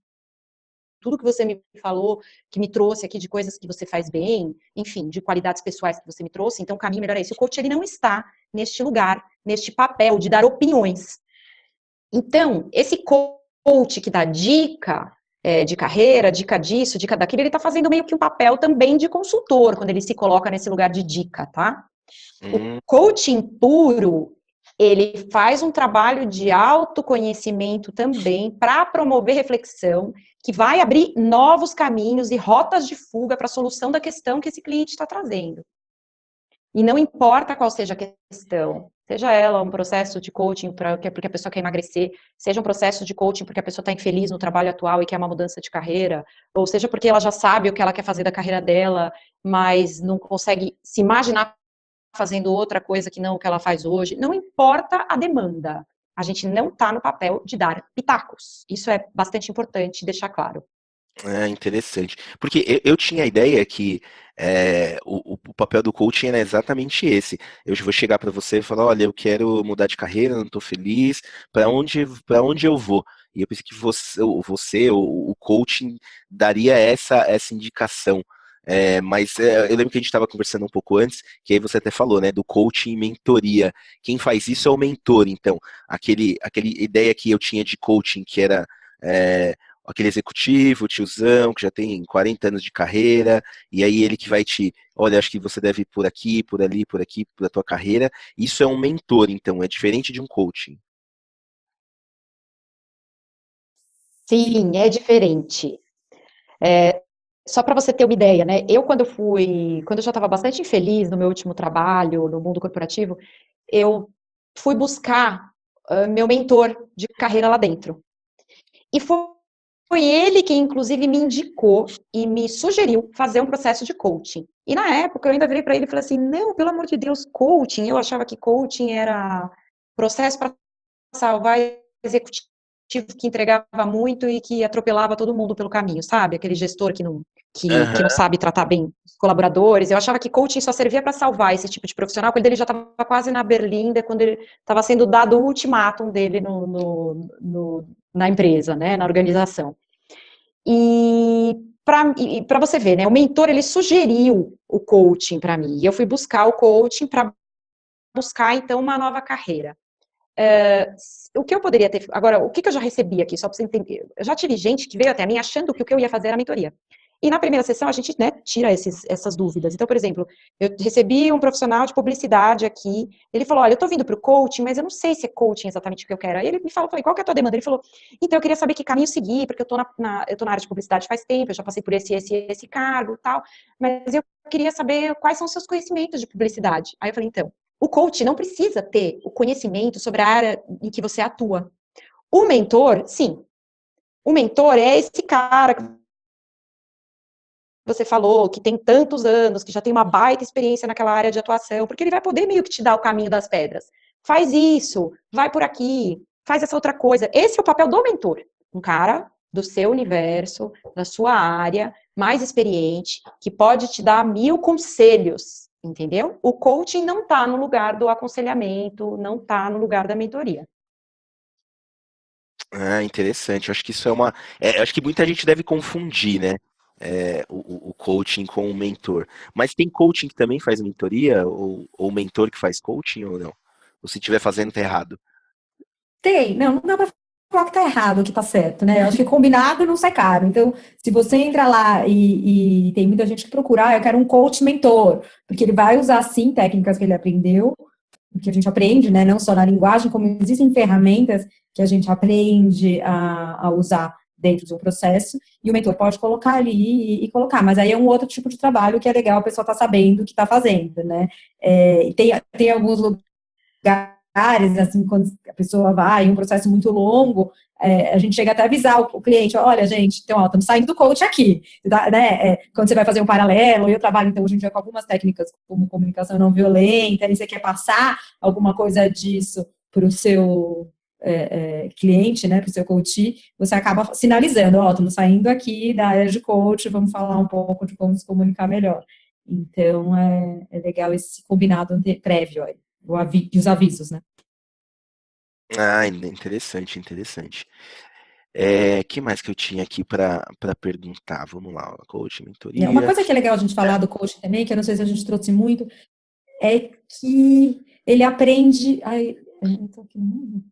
tudo que você me falou, que me trouxe aqui de coisas que você faz bem, enfim, de qualidades pessoais que você me trouxe, então o caminho melhor é esse. O coach, ele não está neste lugar, neste papel de dar opiniões. Então, esse coach que dá dica de carreira, dica disso, dica daquilo, ele está fazendo meio que um papel também de consultor, quando ele se coloca nesse lugar de dica, tá? O coaching puro, ele faz um trabalho de autoconhecimento também para promover reflexão, que vai abrir novos caminhos e rotas de fuga para a solução da questão que esse cliente está trazendo. E não importa qual seja a questão, seja ela um processo de coaching porque a pessoa quer emagrecer, seja um processo de coaching porque a pessoa está infeliz no trabalho atual e quer uma mudança de carreira, ou seja porque ela já sabe o que ela quer fazer da carreira dela, mas não consegue se imaginar fazendo outra coisa que não o que ela faz hoje. Não importa a demanda. A gente não está no papel de dar pitacos. Isso é bastante importante deixar claro. É interessante. Porque eu tinha a ideia que o papel do coaching era exatamente esse. Eu vou chegar para você e falar, olha, eu quero mudar de carreira, não estou feliz, para onde eu vou? E eu pensei que o coaching, daria essa indicação. Mas eu lembro que a gente estava conversando um pouco antes, que aí você até falou, né, do coaching e mentoria. Quem faz isso é o mentor. Então, aquele ideia que eu tinha de coaching, que era aquele executivo, tiozão, que já tem 40 anos de carreira, e aí ele que vai olha, acho que você deve ir por aqui, por ali, por aqui, pela tua carreira. Isso é um mentor, então, é diferente de um coaching. Sim, é diferente. Só para você ter uma ideia, né? Quando eu já estava bastante infeliz no meu último trabalho, no mundo corporativo, eu fui buscar meu mentor de carreira lá dentro. E foi ele que, inclusive, me indicou e me sugeriu fazer um processo de coaching. E na época eu ainda virei para ele e falei assim: não, pelo amor de Deus, coaching. Eu achava que coaching era processo para salvar executivo que entregava muito e que atropelava todo mundo pelo caminho, sabe? Aquele gestor que não sabe tratar bem os colaboradores. Eu achava que coaching só servia para salvar esse tipo de profissional, quando ele já estava quase na berlinda, quando ele estava sendo dado o ultimátum dele na empresa, né, na organização. E para você ver, né, o mentor, ele sugeriu o coaching para mim, e eu fui buscar o coaching para buscar, então, uma nova carreira. O que eu poderia ter... Agora, o que eu já recebi aqui, só para você entender? Eu já tive gente que veio até mim achando que o que eu ia fazer era mentoria. E na primeira sessão, a gente, né, tira essas dúvidas. Então, por exemplo, eu recebi um profissional de publicidade aqui, ele falou, olha, eu tô vindo pro coaching, mas eu não sei se é coaching exatamente o que eu quero. Aí ele me falou, falei, qual que é a tua demanda? Ele falou, então, eu queria saber que caminho seguir, porque eu tô na área de publicidade faz tempo, eu já passei por esse cargo e tal, mas eu queria saber quais são os seus conhecimentos de publicidade. Aí eu falei, então, o coach não precisa ter o conhecimento sobre a área em que você atua. O mentor, sim. O mentor é esse cara que você falou, que tem tantos anos, que já tem uma baita experiência naquela área de atuação, porque ele vai poder meio que te dar o caminho das pedras. Faz isso, vai por aqui, faz essa outra coisa. Esse é o papel do mentor. Um cara do seu universo, da sua área, mais experiente, que pode te dar 1000 conselhos, entendeu? O coaching não está no lugar do aconselhamento, não está no lugar da mentoria. Ah, interessante. Eu acho que isso eu acho que muita gente deve confundir, né? O coaching com o mentor. Mas tem coaching que também faz mentoria? Ou mentor que faz coaching ou não? Ou se estiver fazendo, tá errado? Tem, não dá para falar que tá errado, que tá certo, né? Eu acho que combinado não sai caro. Então, se você entra lá e tem muita gente que procura, eu quero um coach mentor, porque ele vai usar, sim, técnicas que ele aprendeu, que a gente aprende, né? Não só na linguagem, como existem ferramentas que a gente aprende a usar dentro de um processo, e o mentor pode colocar ali e colocar, mas aí é um outro tipo de trabalho que é legal a pessoa tá sabendo o que tá fazendo, né? Tem alguns lugares, assim, quando a pessoa vai em um processo muito longo, a gente chega até a avisar o cliente, olha, gente, então, ó, estamos saindo do coach aqui, né? Quando você vai fazer um paralelo, eu trabalho, então, hoje em dia com algumas técnicas como comunicação não violenta, e você quer passar alguma coisa disso para o seu cliente, né, para o seu coach, você acaba sinalizando, ó, estamos saindo aqui da área de coach, vamos falar um pouco de como se comunicar melhor. Então, é legal esse combinado prévio aí. E os avisos, né? Ah, interessante, interessante. Que mais que eu tinha aqui para perguntar? Vamos lá, coach, Uma mentoria. coisa que é legal a gente falar do coach também, que eu não sei se a gente trouxe muito, é que ele aprende. Ai, eu tô aqui no mundo.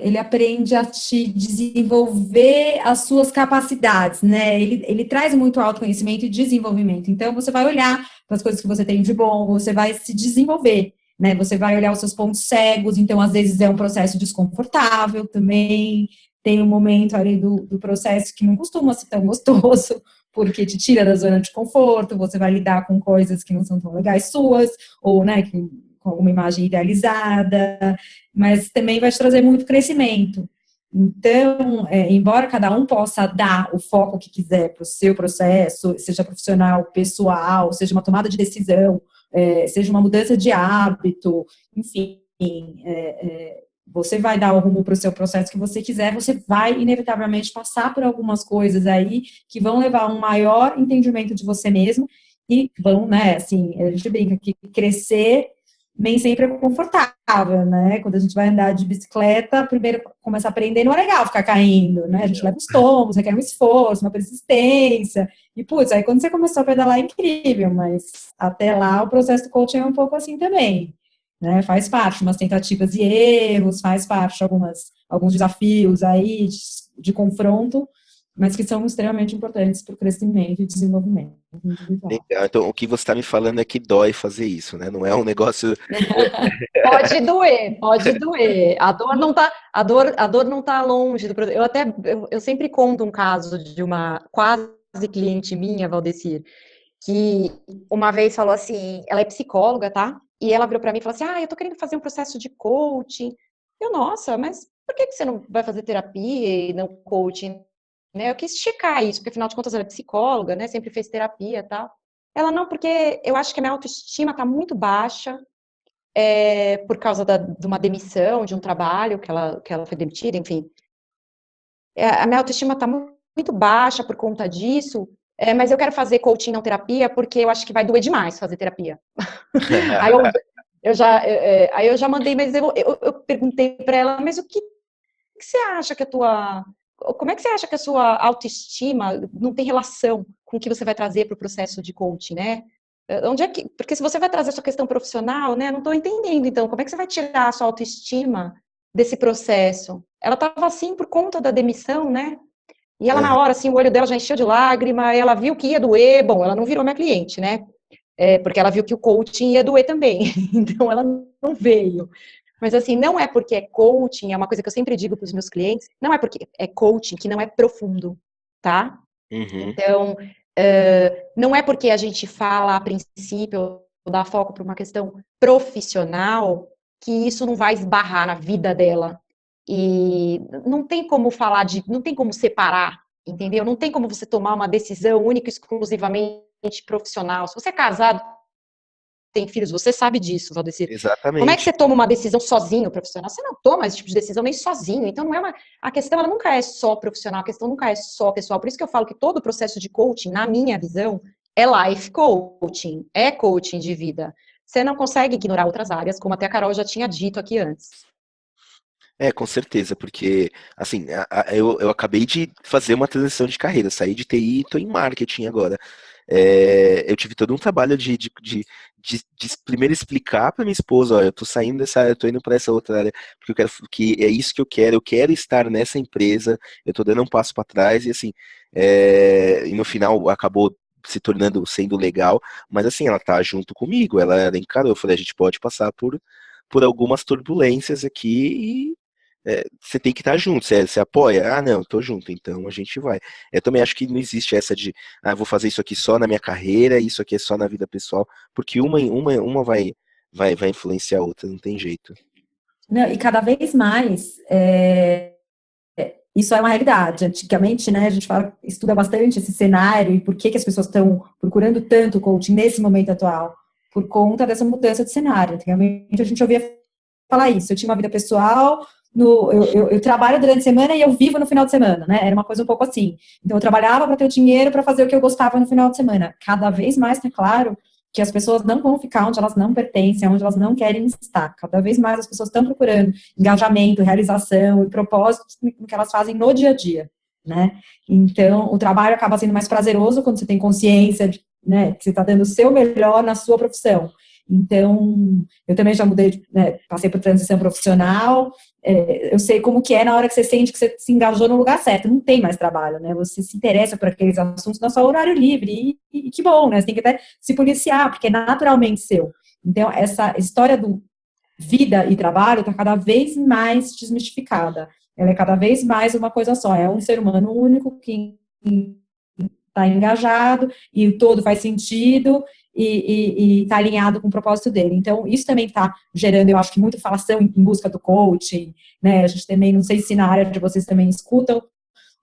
Ele aprende a te desenvolver as suas capacidades, né? Ele traz muito autoconhecimento e desenvolvimento. Então, você vai olhar para as coisas que você tem de bom, você vai se desenvolver, né? Você vai olhar os seus pontos cegos, então, às vezes, é um processo desconfortável também. Tem um momento ali do processo que não costuma ser tão gostoso, porque te tira da zona de conforto, você vai lidar com coisas que não são tão legais suas, ou, né, com alguma imagem idealizada, mas também vai te trazer muito crescimento. Então, embora cada um possa dar o foco que quiser para o seu processo, seja profissional, pessoal, seja uma tomada de decisão, seja uma mudança de hábito, enfim, você vai dar o rumo para o seu processo que você quiser, você vai inevitavelmente passar por algumas coisas aí que vão levar a um maior entendimento de você mesmo e vão, né, assim, a gente brinca que crescer nem sempre é confortável, né? Quando a gente vai andar de bicicleta, primeiro começa a aprender, não é legal ficar caindo, né? A gente leva os tombos, requer um esforço, uma persistência, e putz, aí quando você começou a pedalar é incrível, mas até lá o processo do coaching é um pouco assim também, né? Faz parte, umas tentativas e erros, faz parte de alguns desafios aí de confronto, mas que são extremamente importantes para o crescimento e desenvolvimento individual. Legal. Então, o que você está me falando é que dói fazer isso, né? Não é um negócio. Pode doer, pode doer. A dor não tá longe do produto. Eu sempre conto um caso de uma quase cliente minha, Valdecir, que uma vez falou assim, ela é psicóloga, tá? E ela virou para mim e falou assim: "Ah, eu tô querendo fazer um processo de coaching". Eu, nossa, mas por que você não vai fazer terapia e não coaching? Né? Eu quis checar isso, porque afinal de contas ela é psicóloga, né? Sempre fez terapia e tal. Ela, não, porque eu acho que a minha autoestima tá muito baixa, por causa de uma demissão, de um trabalho que ela foi demitida, enfim. A minha autoestima está muito baixa por conta disso, mas eu quero fazer coaching não terapia porque eu acho que vai doer demais fazer terapia. Aí aí eu já mandei, mas eu perguntei para ela, mas o que você acha que como é que você acha que a sua autoestima não tem relação com o que você vai trazer para o processo de coaching, né? Porque se você vai trazer a sua questão profissional, né? Não estou entendendo, então, como é que você vai tirar a sua autoestima desse processo? Ela estava assim por conta da demissão, né? E ela, na hora, assim, o olho dela já encheu de lágrima, ela viu que ia doer. Bom, ela não virou minha cliente, né? Porque ela viu que o coaching ia doer também. Então, ela não veio. Mas, assim, não é porque é coaching, é uma coisa que eu sempre digo para os meus clientes, não é porque é coaching que não é profundo, tá? Uhum. Então, não é porque a gente fala, a princípio, dá foco para uma questão profissional, que isso não vai esbarrar na vida dela. E não tem como não tem como separar, entendeu? Não tem como você tomar uma decisão única e exclusivamente profissional. Se você é casado, tem filhos, você sabe disso, Valdecir. Como é que Exatamente. você toma uma decisão sozinho profissional? Você não toma esse tipo de decisão nem sozinho. Então, não é a questão ela nunca é só profissional, a questão nunca é só pessoal. Por isso que eu falo que todo o processo de coaching, na minha visão, é life coaching, é coaching de vida. Você não consegue ignorar outras áreas, como até a Carol já tinha dito aqui antes. Com certeza, porque, assim, eu acabei de fazer uma transição de carreira, saí de TI e estou em marketing agora. Eu tive todo um trabalho de primeiro explicar para minha esposa, ó, eu tô saindo dessa área, eu tô indo para essa outra área, porque eu quero que é isso que eu quero estar nessa empresa, eu tô dando um passo para trás e assim, e no final acabou se tornando sendo legal, mas assim, ela tá junto comigo, ela encarou, eu falei, a gente pode passar por algumas turbulências aqui você tem que estar junto, você apoia? Ah, não, tô junto, então a gente vai. Eu também acho que não existe essa de, eu vou fazer isso aqui só na minha carreira, isso aqui é só na vida pessoal, porque uma vai influenciar a outra, não tem jeito. Não, e cada vez mais, isso é uma realidade. Antigamente, né, a gente estuda bastante esse cenário e por que as pessoas estão procurando tanto coaching nesse momento atual, por conta dessa mudança de cenário. Antigamente a gente ouvia falar isso, eu tinha uma vida pessoal, eu trabalho durante a semana e eu vivo no final de semana, né? Era uma coisa um pouco assim. Então eu trabalhava para ter o dinheiro para fazer o que eu gostava no final de semana. Cada vez mais está claro que as pessoas não vão ficar onde elas não pertencem, onde elas não querem estar. Cada vez mais as pessoas estão procurando engajamento, realização e propósitos no que elas fazem no dia a dia, né? Então, o trabalho acaba sendo mais prazeroso quando você tem consciência de, né, que você está dando o seu melhor na sua profissão. Então, eu também já mudei, né, passei por transição profissional, eu sei como que é na hora que você sente que você se engajou no lugar certo, não tem mais trabalho, né, você se interessa por aqueles assuntos no seu horário livre, e que bom, né, você tem que até se policiar, porque é naturalmente seu. Então, essa história do vida e trabalho está cada vez mais desmistificada, ela é cada vez mais uma coisa só, é um ser humano único que está engajado, e o todo faz sentido, e está alinhado com o propósito dele. Então, isso também está gerando, eu acho que, muita falação em busca do coaching, né? A gente também, não sei se na área de vocês também escutam,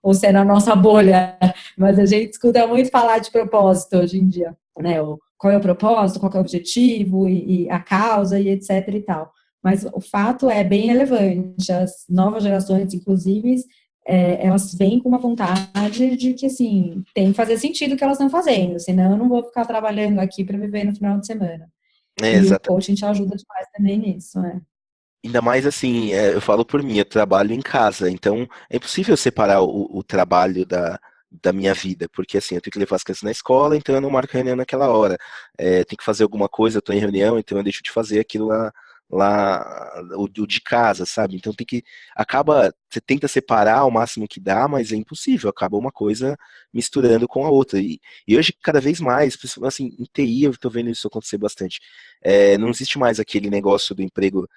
ou se é na nossa bolha, mas a gente escuta muito falar de propósito hoje em dia, né? Qual é o propósito, qual é o objetivo, e a causa, e etc e tal. Mas o fato é bem relevante, as novas gerações, inclusive, elas vêm com uma vontade de que, assim, tem que fazer sentido o que elas estão fazendo, senão eu não vou ficar trabalhando aqui para viver no final de semana. E o Exatamente. coaching te ajuda demais também nisso, né? Ainda mais assim, eu falo por mim, eu trabalho em casa, então é impossível separar o trabalho da minha vida, porque assim, eu tenho que levar as crianças na escola, então eu não marco reunião naquela hora. Tenho que fazer alguma coisa, eu tô em reunião, então eu deixo de fazer aquilo o de casa, sabe? Então você tenta separar ao máximo que dá, mas é impossível, acaba uma coisa misturando com a outra. E hoje, cada vez mais, assim, em TI eu tô vendo isso acontecer bastante. Não existe mais aquele negócio do emprego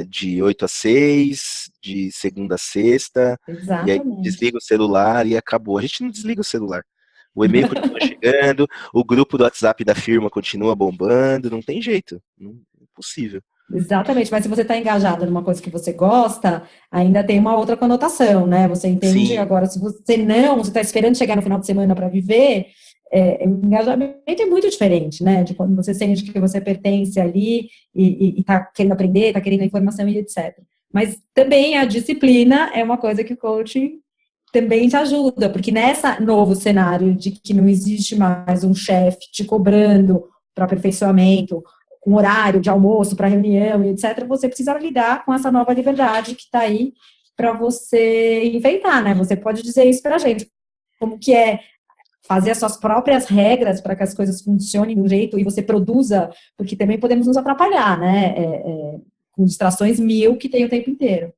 de 8 a 6, de segunda a sexta, e aí Exatamente. desliga o celular e acabou. A gente não desliga o celular. O e-mail continua chegando, o grupo do WhatsApp da firma continua bombando, não tem jeito. Não, é impossível. Exatamente, mas se você está engajado numa coisa que você gosta, ainda tem uma outra conotação, né? Você entende Sim, agora, se você está esperando chegar no final de semana para viver, o engajamento é muito diferente, né? De quando você sente que você pertence ali e está querendo aprender, está querendo a informação e etc. Mas também a disciplina é uma coisa que o coaching também te ajuda, porque nessa novo cenário de que não existe mais um chefe te cobrando para aperfeiçoamento, com horário de almoço para reunião e etc., você precisa lidar com essa nova liberdade que está aí para você enfeitar, né? Você pode dizer isso para a gente, como que é fazer as suas próprias regras para que as coisas funcionem de um jeito e você produza, porque também podemos nos atrapalhar, né? Com distrações mil que tem o tempo inteiro.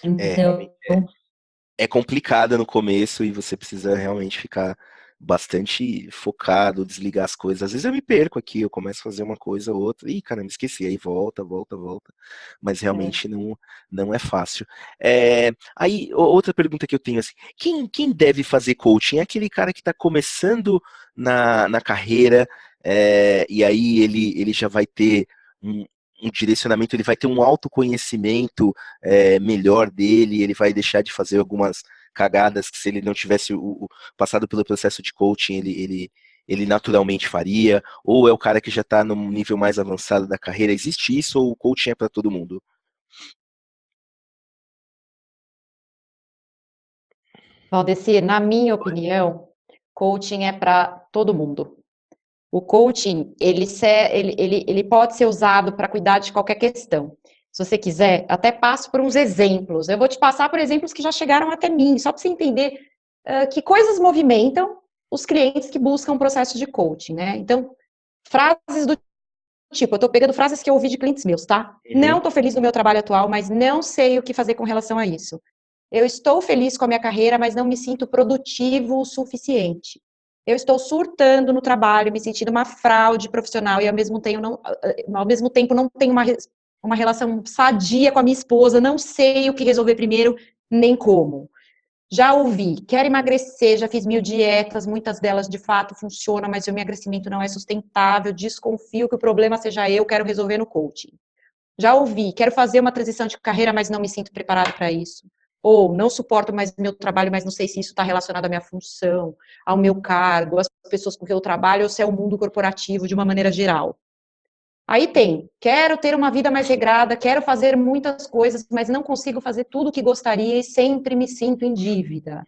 Então, realmente é complicada no começo e você precisa realmente ficar bastante focado, desligar as coisas. Às vezes eu me perco aqui, eu começo a fazer uma coisa ou outra, e caramba, esqueci, aí volta, volta, volta. Mas realmente não é fácil. Aí, outra pergunta que eu tenho assim, quem deve fazer coaching? É aquele cara que está começando na carreira, e aí ele já vai ter um direcionamento, ele vai ter um autoconhecimento melhor dele, ele vai deixar de fazer algumas cagadas que se ele não tivesse passado pelo processo de coaching, ele naturalmente faria, ou é o cara que já está num nível mais avançado da carreira, existe isso ou o coaching é para todo mundo? Valdecir, na minha opinião, coaching é para todo mundo. O coaching, ele pode ser usado para cuidar de qualquer questão. Se você quiser, até passo por uns exemplos. Eu vou te passar por exemplos que já chegaram até mim, só para você entender que coisas movimentam os clientes que buscam um processo de coaching, né? Então, frases do tipo, eu tô pegando frases que eu ouvi de clientes meus, tá? Não tô feliz no meu trabalho atual, mas não sei o que fazer com relação a isso. Eu estou feliz com a minha carreira, mas não me sinto produtivo o suficiente. Eu estou surtando no trabalho, me sentindo uma fraude profissional e ao mesmo tempo não tenho uma relação sadia com a minha esposa, não sei o que resolver primeiro, nem como. Já ouvi, quero emagrecer, já fiz 1000 dietas, muitas delas de fato funcionam, mas o meu emagrecimento não é sustentável, desconfio que o problema seja eu, quero resolver no coaching. Já ouvi, quero fazer uma transição de carreira, mas não me sinto preparado para isso. Ou não suporto mais meu trabalho, mas não sei se isso está relacionado à minha função, ao meu cargo, às pessoas com quem eu trabalho, ou se é o mundo corporativo de uma maneira geral. Aí tem, quero ter uma vida mais regrada, quero fazer muitas coisas, mas não consigo fazer tudo o que gostaria e sempre me sinto em dívida.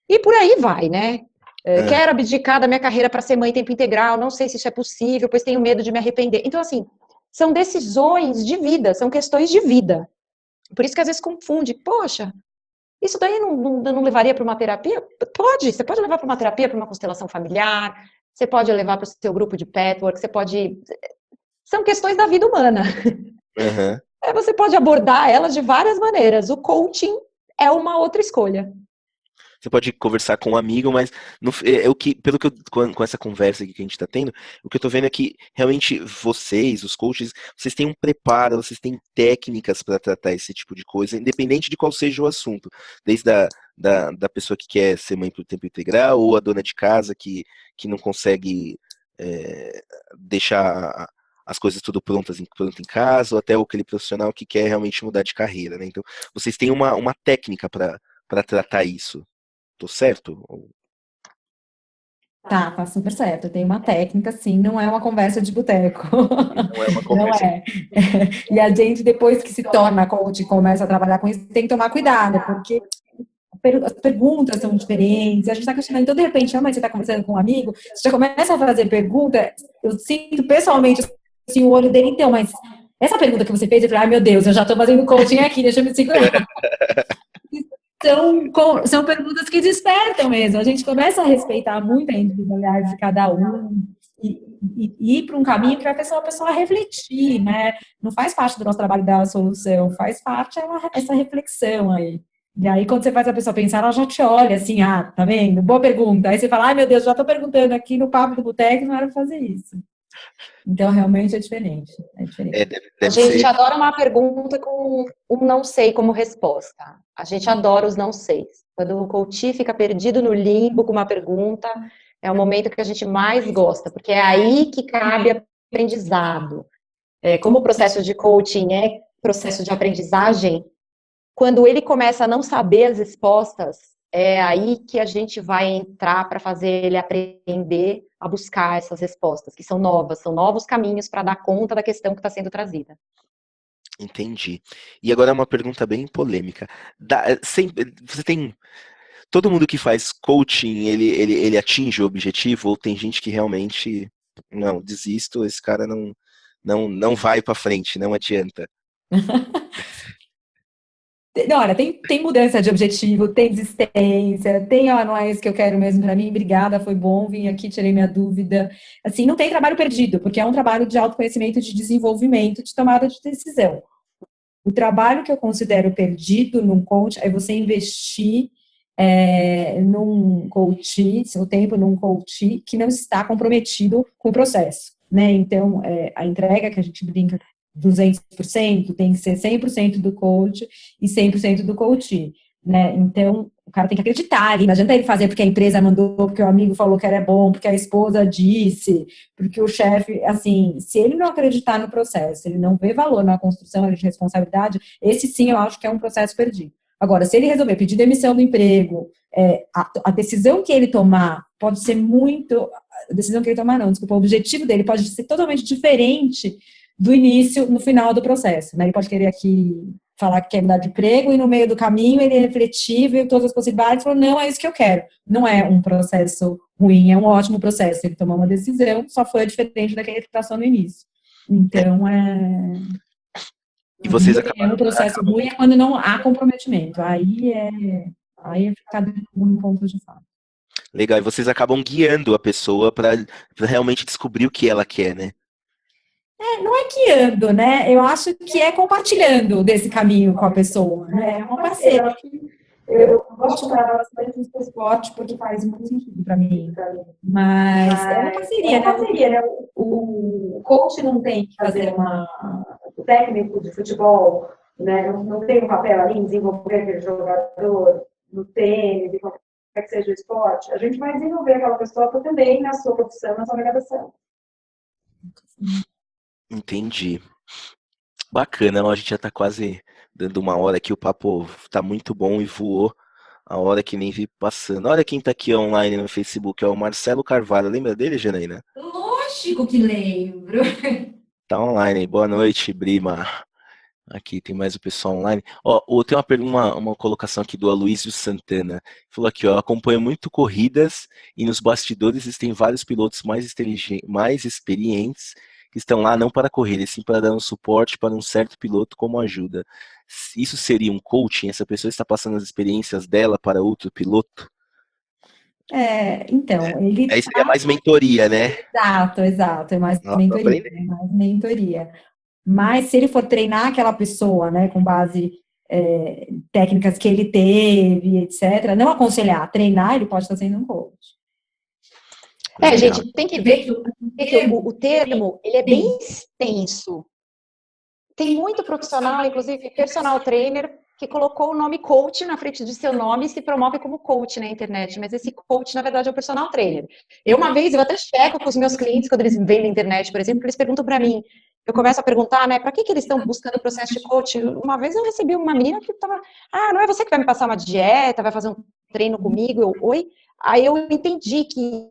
E por aí vai, né? Quero abdicar da minha carreira para ser mãe em tempo integral, não sei se isso é possível, pois tenho medo de me arrepender. Então, assim, são decisões de vida, são questões de vida. Por isso que às vezes confunde. Poxa, isso daí não levaria para uma terapia? Pode, você pode levar para uma terapia, para uma constelação familiar, você pode levar para o seu grupo de patchwork, você pode... São questões da vida humana. Uhum. Você pode abordar elas de várias maneiras. O coaching é uma outra escolha. Você pode conversar com um amigo, mas é o que, pelo que com essa conversa aqui que a gente está tendo, o que eu tô vendo é que realmente vocês, os coaches, vocês têm um preparo, vocês têm técnicas para tratar esse tipo de coisa, independente de qual seja o assunto. Desde da pessoa que quer ser mãe por tempo integral, ou a dona de casa que não consegue deixar as coisas tudo pronto em casa, ou até aquele profissional que quer realmente mudar de carreira, né? Então, vocês têm uma técnica para tratar isso. Tô certo? Tá super certo. Tem uma técnica, sim, não é uma conversa de boteco. Não é uma Não conversa. é. E a gente, depois que se torna coach e começa a trabalhar com isso, tem que tomar cuidado, porque as perguntas são diferentes, a gente está questionando, então, de repente, mas você está conversando com um amigo, você já começa a fazer pergunta, eu sinto pessoalmente, assim, o olho dele, então, mas essa pergunta que você fez, eu falei, ai, meu Deus, eu já estou fazendo coaching aqui, deixa eu me segurar. São perguntas que despertam mesmo. A gente começa a respeitar muito a individualidade de cada um e ir para um caminho que vai fazer a pessoa refletir, né? Não faz parte do nosso trabalho dar a solução, faz parte essa reflexão aí. E aí, quando você faz a pessoa pensar, ela já te olha assim, tá vendo? Boa pergunta. Aí você fala, ai meu Deus, já estou perguntando aqui no papo do boteco, não era para fazer isso. Então, realmente é diferente. É diferente. A gente adora uma pergunta com um não sei como resposta. A gente adora os não seis. Quando o coach fica perdido no limbo com uma pergunta, é o momento que a gente mais gosta, porque é aí que cabe aprendizado. Como o processo de coaching é processo de aprendizagem, quando ele começa a não saber as respostas, é aí que a gente vai entrar para fazer ele aprender a buscar essas respostas, que são novos caminhos para dar conta da questão que está sendo trazida. Entendi. E agora uma pergunta bem polêmica. Você tem. Todo mundo que faz coaching, ele atinge o objetivo, ou tem gente que realmente. Não, desisto, esse cara não vai para frente, não adianta. Olha, tem mudança de objetivo, tem desistência, tem, não é isso que eu quero mesmo para mim, obrigada, foi bom, vim aqui, tirei minha dúvida. Assim, não tem trabalho perdido, porque é um trabalho de autoconhecimento, de desenvolvimento, de tomada de decisão. O trabalho que eu considero perdido num coach é você investir num coach, seu tempo num coach que não está comprometido com o processo, né? Então, a entrega que a gente brinca 200%, tem que ser 100% do coach e 100% do coach, né? Então, o cara tem que acreditar ali, não adianta ele fazer porque a empresa mandou, porque o amigo falou que era bom, porque a esposa disse, porque o chefe, assim, se ele não acreditar no processo, ele não vê valor na construção de responsabilidade, esse sim eu acho que é um processo perdido. Agora, se ele resolver pedir demissão do emprego, a decisão que ele tomar pode ser a decisão que ele tomar não, desculpa, o objetivo dele pode ser totalmente diferente do início, no final do processo, né? Ele pode querer aqui falar que quer mudar de emprego e no meio do caminho ele refletir, ver todas as possibilidades e falou, não, é isso que eu quero. Não é um processo ruim, é um ótimo processo. Ele tomou uma decisão, só foi diferente daquele que passou no início. Então, E vocês um processo ruim é quando não há comprometimento. Aí é ficar em ponto de fato. Legal, e vocês acabam guiando a pessoa para realmente descobrir o que ela quer, né? Não é guiando, né? Eu acho que é compartilhando desse caminho com a pessoa, né? É uma parceira. Eu gosto de trabalhar bastante no esporte porque faz muito sentido para mim. Mas é uma parceria, né? O coach não tem que fazer o técnico de futebol, né? Não tem um papel ali em desenvolver aquele jogador no tênis, qualquer que seja o esporte. A gente vai desenvolver aquela pessoa também na sua profissão, na sua organização. Entendi. Bacana, ó, a gente já tá quase dando uma hora aqui, o papo tá muito bom e voou a hora que nem vi passando. Olha quem tá aqui online no Facebook, é o Marcelo Carvalho. Lembra dele, Janaína? Lógico que lembro. Tá online. Boa noite, Brima. Aqui tem mais o pessoal online. Ó, tem uma colocação aqui do Aloysio Santana. Falou aqui, ó, acompanho muito corridas e nos bastidores existem vários pilotos mais experientes que estão lá não para correr, e sim para dar um suporte para um certo piloto como ajuda. Isso seria um coaching? Essa pessoa está passando as experiências dela para outro piloto? Então, ele Aí seria mais mentoria, né? exato, é mais Ó, tô mentoria, aprendendo. é mais mentoria. Mas se ele for treinar aquela pessoa, né, com base técnicas que ele teve, etc., não aconselhar, treinar, ele pode estar sendo um coach. Legal. Gente, tem que ver que o termo, ele é bem extenso. Tem muito profissional, inclusive personal trainer, que colocou o nome coach na frente de seu nome e se promove como coach na internet, mas esse coach, na verdade, é o personal trainer. Uma vez, eu até checo com os meus clientes, quando eles vêm na internet, por exemplo, eles perguntam para mim, eu começo a perguntar, né, para que eles estão buscando o processo de coach? Uma vez eu recebi uma menina que estava, não é você que vai me passar uma dieta, vai fazer um treino comigo? Oi? Aí eu entendi que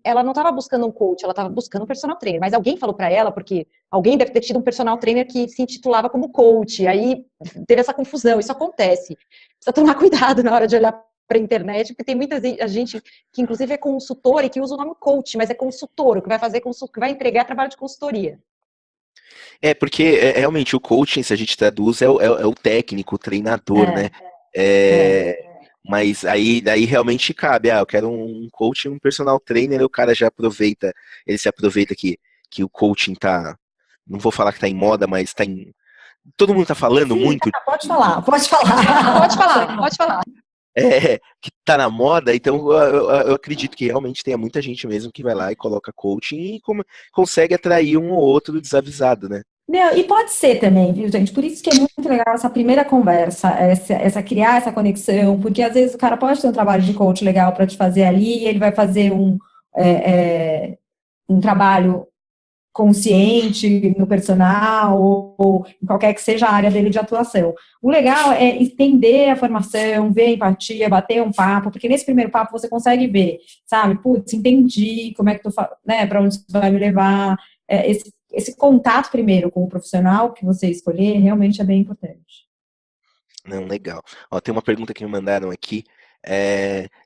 ela não estava buscando um coach, ela estava buscando um personal trainer, mas alguém falou para ela, porque alguém deve ter tido um personal trainer que se intitulava como coach, aí teve essa confusão, isso acontece. Precisa tomar cuidado na hora de olhar para a internet, porque tem muita gente que inclusive é consultor e que usa o nome coach, mas é consultor, o que vai fazer, que vai entregar trabalho de consultoria. Porque realmente o coaching, se a gente traduz, é o técnico, o treinador, né? Mas aí daí realmente cabe, eu quero um coaching, um personal trainer, o cara já aproveita, ele se aproveita que o coaching tá, não vou falar que tá em moda, mas tá em, todo mundo tá falando muito, Pode falar. Pode falar. Que tá na moda, então eu acredito que realmente tenha muita gente mesmo que vai lá e coloca coaching e consegue atrair um ou outro desavisado, né? Não, e pode ser também, viu, gente? Por isso que é muito legal essa primeira conversa, criar essa conexão, porque às vezes o cara pode ter um trabalho de coach legal para te fazer ali, e ele vai fazer um trabalho consciente no personal, ou em qualquer que seja a área dele de atuação. O legal é entender a formação, ver a empatia, bater um papo, porque nesse primeiro papo você consegue ver, sabe? Putz, entendi como é que tu, né, para onde você vai me levar. Esse contato primeiro com o profissional que você escolher realmente é bem importante. Não, legal. Ó, tem uma pergunta que me mandaram aqui.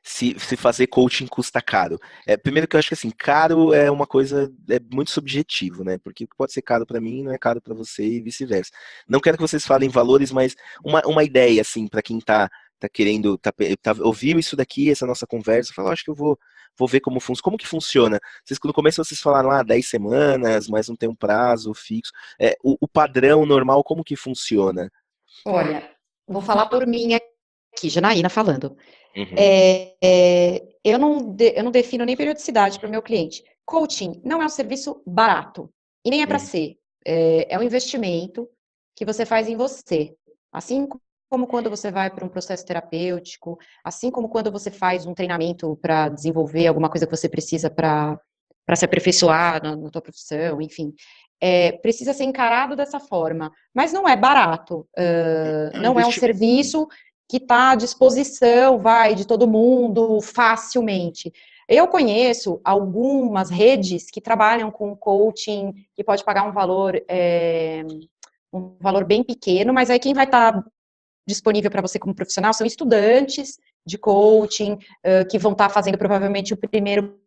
Se fazer coaching custa caro. Primeiro que eu acho que assim, caro é uma coisa muito subjetivo, né? Porque pode ser caro para mim, não é caro para você e vice-versa. Não quero que vocês falem valores, mas uma ideia assim para quem tá querendo, ouviu isso daqui, essa nossa conversa, fala, acho que eu vou ver como que funciona. No começo vocês falaram 10 semanas, mas não tem um prazo fixo. O padrão normal, como que funciona? Olha, vou falar por mim aqui, Janaína falando. Uhum. Eu não defino nem periodicidade para o meu cliente. Coaching não é um serviço barato, e nem é para ser. É um investimento que você faz em você. Assim como quando você vai para um processo terapêutico, assim como quando você faz um treinamento para desenvolver alguma coisa que você precisa para se aperfeiçoar na tua profissão, enfim. Precisa ser encarado dessa forma. Mas não é barato. Não é um serviço que está à disposição, de todo mundo facilmente. Eu conheço algumas redes que trabalham com coaching, que pode pagar um valor bem pequeno, mas aí quem vai estar disponível para você como profissional são estudantes de coaching, que vão estar fazendo provavelmente o primeiro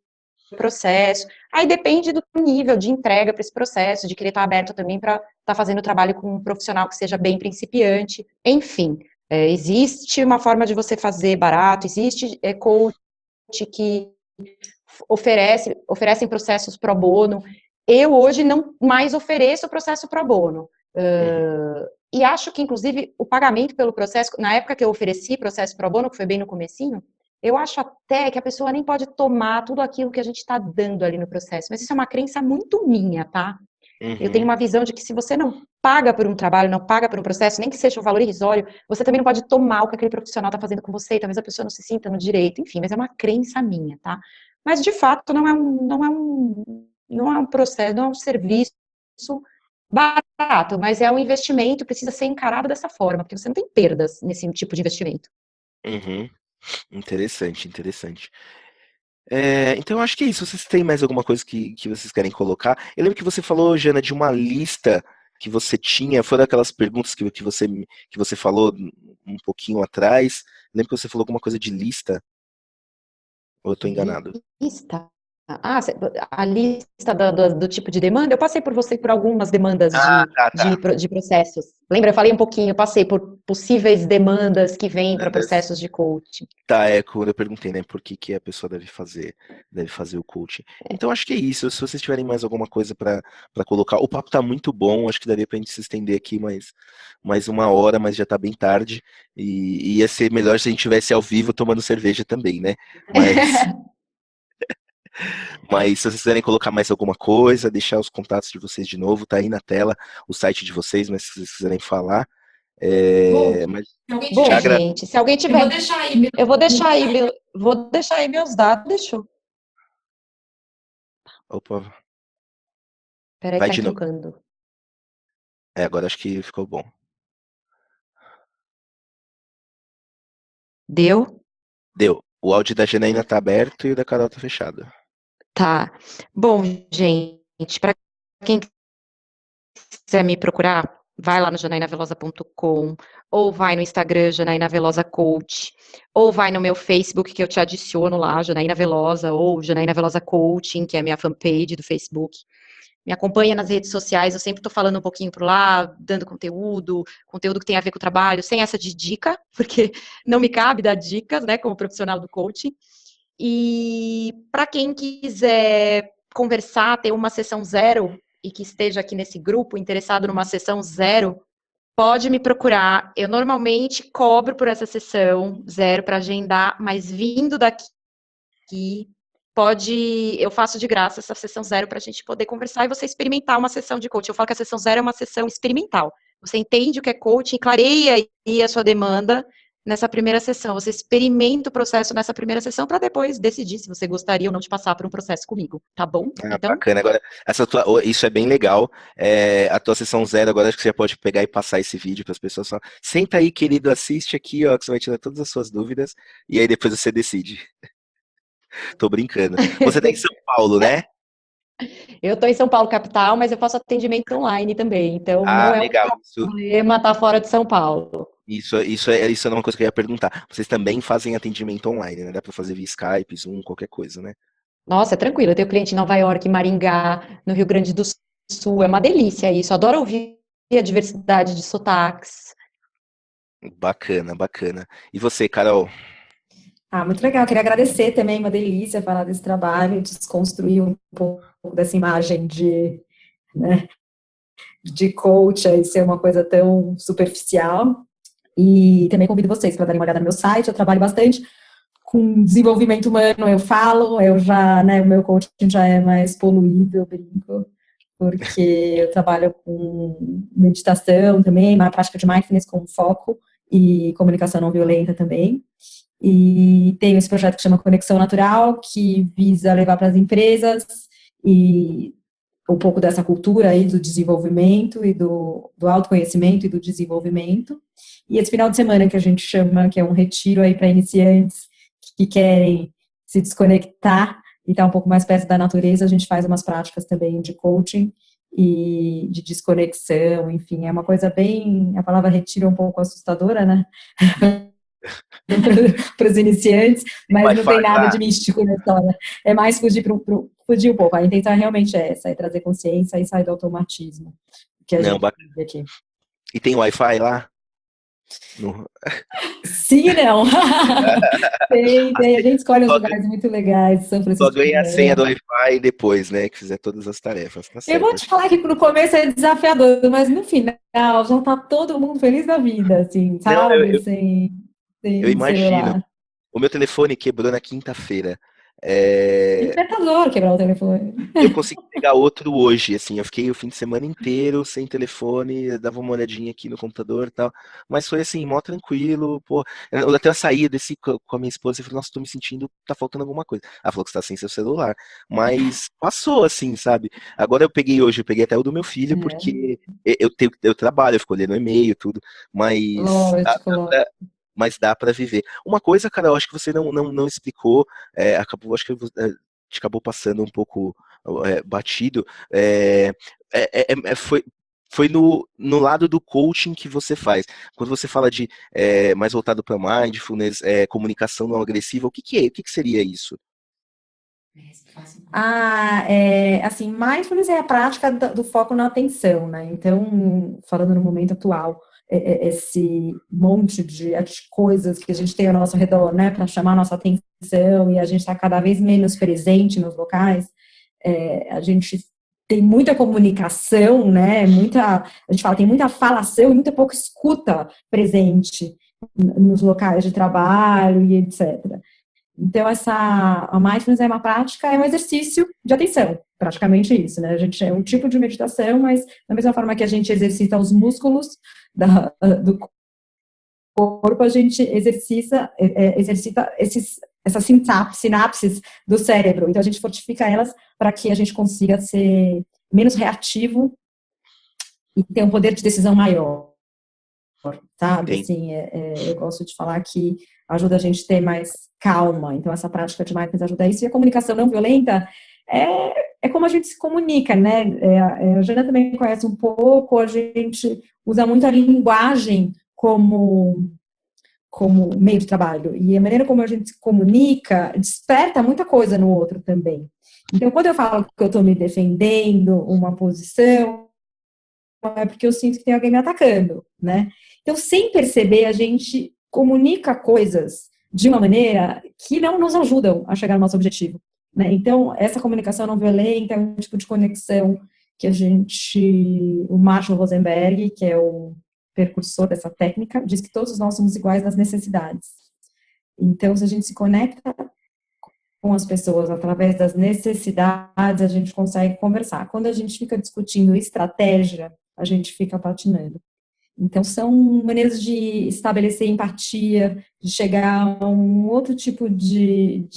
processo. Aí depende do nível de entrega para esse processo, de querer estar aberto também para estar fazendo trabalho com um profissional que seja bem principiante. Enfim, existe uma forma de você fazer barato, existe coach que oferecem processos pro bono. eu hoje não mais ofereço o processo pro bono. E acho que, inclusive, o pagamento pelo processo, na época que eu ofereci processo pro bono, que foi bem no comecinho, eu acho até que a pessoa nem pode tomar tudo aquilo que a gente está dando ali no processo. Mas isso é uma crença muito minha, tá? Eu tenho uma visão de que se você não paga por um trabalho, não paga por um processo, nem que seja um valor irrisório, você também não pode tomar o que aquele profissional está fazendo com você, e talvez a pessoa não se sinta no direito, enfim, mas é uma crença minha, tá? Mas, de fato, não é um processo, não é um serviço barato, mas é um investimento, precisa ser encarado dessa forma, porque você não tem perdas nesse tipo de investimento. Uhum. Interessante, interessante. Então eu acho que é isso. Vocês têm mais alguma coisa que vocês querem colocar? Eu lembro que você falou, Jana, de uma lista que você tinha, foi daquelas perguntas que você falou um pouquinho atrás. Eu lembro que você falou alguma coisa de lista, ou eu tô enganado? Lista? Ah, a lista do tipo de demanda, eu passei por você por algumas demandas Ah, tá, tá. de processos. Lembra? Eu falei um pouquinho, eu passei por possíveis demandas que vêm para processos de coaching. Tá, quando eu perguntei, né, por que a pessoa deve fazer o coaching. Então acho que é isso. Se vocês tiverem mais alguma coisa pra colocar, o papo tá muito bom, acho que daria pra gente se estender aqui mais uma hora, mas já tá bem tarde, e ia ser melhor se a gente estivesse ao vivo tomando cerveja também, né? Mas se vocês quiserem colocar mais alguma coisa, deixar os contatos de vocês de novo, tá aí na tela o site de vocês, mas se vocês quiserem falar, mas Bom, já gente, se alguém tiver, eu vou deixar aí meus dados, deixou. Opa, Peraí vai que tá de novo. trucando. Agora acho que ficou bom. Deu? Deu. O áudio da Janaína tá aberto e o da Carol tá fechado. Tá. Bom, gente, para quem quiser me procurar, vai lá no janainavelosa.com, ou vai no Instagram, Janaína Velosa Coach, ou vai no meu Facebook, que eu te adiciono lá, Janaína Velosa, ou Janaína Velosa Coaching, que é a minha fanpage do Facebook. Me acompanha nas redes sociais, eu sempre estou falando um pouquinho por lá, dando conteúdo que tem a ver com o trabalho, sem essa de dica, porque não me cabe dar dicas, né, como profissional do coaching. E para quem quiser conversar, ter uma sessão zero, e que esteja aqui nesse grupo, interessado numa sessão zero, pode me procurar. Eu normalmente cobro por essa sessão zero para agendar, mas vindo daqui, eu faço de graça essa sessão zero para a gente poder conversar e você experimentar uma sessão de coaching. Eu falo que a sessão zero é uma sessão experimental. Você entende o que é coaching, clareia aí a sua demanda nessa primeira sessão. Você experimenta o processo nessa primeira sessão para depois decidir se você gostaria ou não de passar por um processo comigo, tá bom? Então, Bacana. Agora, isso é bem legal. A tua sessão zero, agora acho que você já pode pegar e passar esse vídeo para as pessoas. Só, senta aí, querido, assiste aqui, ó, que você vai tirar todas as suas dúvidas e aí depois você decide. Tô brincando. Você tá em São Paulo, né? eu estou em São Paulo, capital, mas eu faço atendimento online também, então não é um Legal. problema estar fora de São Paulo. Isso é uma coisa que eu ia perguntar. Vocês também fazem atendimento online, né? Dá para fazer via Skype, Zoom, qualquer coisa, né? Nossa, é tranquilo. Eu tenho cliente em Nova York, Maringá, no Rio Grande do Sul. É uma delícia isso. Adoro ouvir a diversidade de sotaques. Bacana, bacana. E você, Carol? Muito legal. Queria agradecer também, uma delícia falar desse trabalho, desconstruir um pouco dessa imagem de, né, de coach e ser uma coisa tão superficial. E também convido vocês para darem uma olhada no meu site. Eu trabalho bastante com desenvolvimento humano, eu falo, né, o meu coaching já é mais poluído, eu brinco, porque eu trabalho com meditação também, uma prática de mindfulness com foco e comunicação não violenta também. E tenho esse projeto que chama Conexão Natural, que visa levar para as empresas e um pouco dessa cultura aí do desenvolvimento e do autoconhecimento e do desenvolvimento. E esse final de semana que a gente chama, que é um retiro aí para iniciantes que querem se desconectar e estar um pouco mais perto da natureza, a gente faz umas práticas também de coaching e de desconexão, enfim, é uma coisa bem, a palavra retiro é um pouco assustadora, né? Para os iniciantes, mas não tem nada de místico na história. É mais fugir um pouco. A intenção realmente é essa, é trazer consciência e sair do automatismo que a gente vive aqui. E tem Wi-Fi lá? No... Sim, não. Tem. A gente escolhe uns lugares muito legais. São Só Francisco. ganha a senha do Wi-Fi depois, né? Que fizer todas as tarefas. Tá Eu certo. vou te falar que no começo é desafiador, mas no final já tá todo mundo feliz da vida, assim, Não, sabe? eu Sem imagino. celular. O meu telefone quebrou na quinta-feira. É, Libertador quebrar o telefone. eu consegui pegar outro hoje, assim, eu fiquei o fim de semana inteiro sem telefone, eu dava uma olhadinha aqui no computador e tal, mas foi assim, mó tranquilo, pô, eu até saí, desci com a minha esposa e falei, nossa, tô me sentindo, tá faltando alguma coisa. Ela falou que você tá sem seu celular, mas passou assim, sabe? Agora eu peguei até o do meu filho, É, porque eu trabalho, eu fico olhando e-mail, tudo, mas lógico, lógico. dá pra viver. Uma coisa, cara, eu acho que você não explicou, acabou, acho que a gente acabou passando um pouco batido, é, foi no lado do coaching que você faz. Quando você fala de mais voltado para mindfulness, comunicação não agressiva, o que que é? O que que seria isso? Assim, mindfulness é a prática do foco na atenção, né? Então, falando no momento atual, esse monte de coisas que a gente tem ao nosso redor, né, para chamar a nossa atenção e a gente está cada vez menos presente nos locais, a gente tem muita comunicação, né? A gente fala, tem muita falação e muita pouca escuta presente nos locais de trabalho e etc. Então, a mindfulness é uma prática, é um exercício de atenção, praticamente isso, né? A gente é um tipo de meditação, mas da mesma forma que a gente exercita os músculos do corpo, a gente exercita essas sinapses do cérebro. Então, a gente fortifica elas para que a gente consiga ser menos reativo e ter um poder de decisão maior, sabe? Entendi. Assim, eu gosto de falar que ajuda a gente a ter mais calma. Então, essa prática de mindfulness ajuda isso. E a comunicação não violenta é como a gente se comunica, né? A Jana também conhece um pouco, a gente usa muito a linguagem como meio de trabalho. E a maneira como a gente se comunica desperta muita coisa no outro também. Então, quando eu falo que eu estou me defendendo uma posição, é porque eu sinto que tem alguém me atacando, né? Então, sem perceber, a gente comunica coisas de uma maneira que não nos ajudam a chegar no nosso objetivo, né? Então, essa comunicação não violenta é um tipo de conexão que o Marshall Rosenberg, que é o precursor dessa técnica, diz que todos nós somos iguais nas necessidades. Então, se a gente se conecta com as pessoas através das necessidades, a gente consegue conversar. Quando a gente fica discutindo estratégia, a gente fica patinando. Então, são maneiras de estabelecer empatia, de chegar a um outro tipo de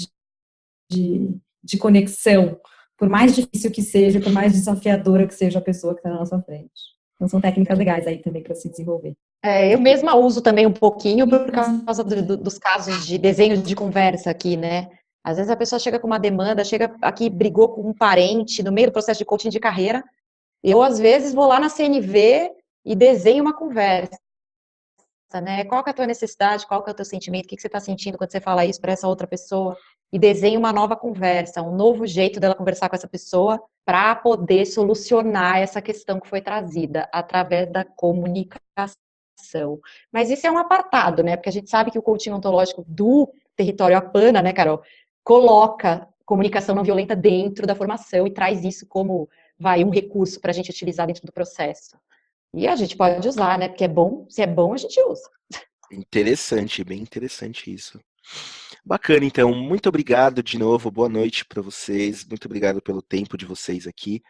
conexão, por mais difícil que seja, por mais desafiadora que seja a pessoa que está na nossa frente. Então, são técnicas legais aí também para se desenvolver. Eu mesma uso também um pouquinho por causa dos casos de desenhos de conversa aqui, né? Às vezes a pessoa chega com uma demanda, chega aqui, brigou com um parente no meio do processo de coaching de carreira. Eu, às vezes, vou lá na CNV e desenho uma conversa, né? Qual que é a tua necessidade, qual que é o teu sentimento, o que você está sentindo quando você fala isso para essa outra pessoa? E desenho uma nova conversa, um novo jeito dela conversar com essa pessoa para poder solucionar essa questão que foi trazida através da comunicação. Mas isso é um apartado, né? Porque a gente sabe que o coaching ontológico do território Apana, né, Carol, coloca comunicação não violenta dentro da formação e traz isso como um recurso para a gente utilizar dentro do processo. E a gente pode usar, né? Porque é bom, se é bom, a gente usa. Interessante, bem interessante isso. Bacana, então, muito obrigado de novo, boa noite para vocês, muito obrigado pelo tempo de vocês aqui.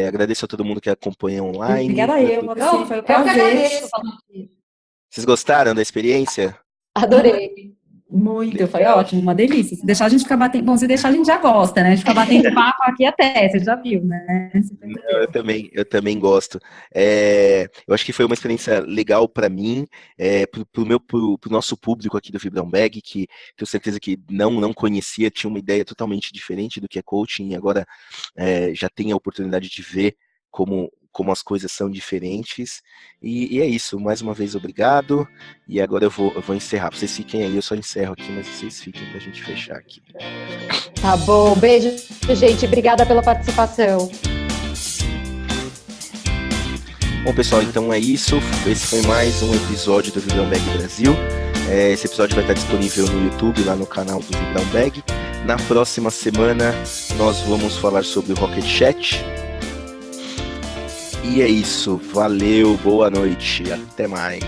Agradeço a todo mundo que acompanha online. Obrigada eu, Moacir, foi um prazer. Vocês gostaram da experiência? Adorei. Muito, foi ótimo, uma delícia. Se deixar a gente ficar batendo, bom, se deixar a gente já gosta, né? A gente fica batendo papo aqui até, você já viu, né? Eu também gosto. Eu acho que foi uma experiência legal para mim, pro nosso público aqui do Vibrão Bag, que tenho certeza que não conhecia, tinha uma ideia totalmente diferente do que é coaching, e agora já tem a oportunidade de ver como as coisas são diferentes, e é isso, mais uma vez obrigado, e agora eu vou encerrar, vocês fiquem aí, eu só encerro aqui, mas vocês fiquem pra gente fechar aqui. Tá bom, beijo, gente, obrigada pela participação. Bom, pessoal, então é isso, esse foi mais um episódio do Vibrão Bag Brasil. Esse episódio vai estar disponível no YouTube, lá no canal do Vidal Bag. Na próxima semana nós vamos falar sobre o Rocket Chat. E é isso, valeu, boa noite, até mais.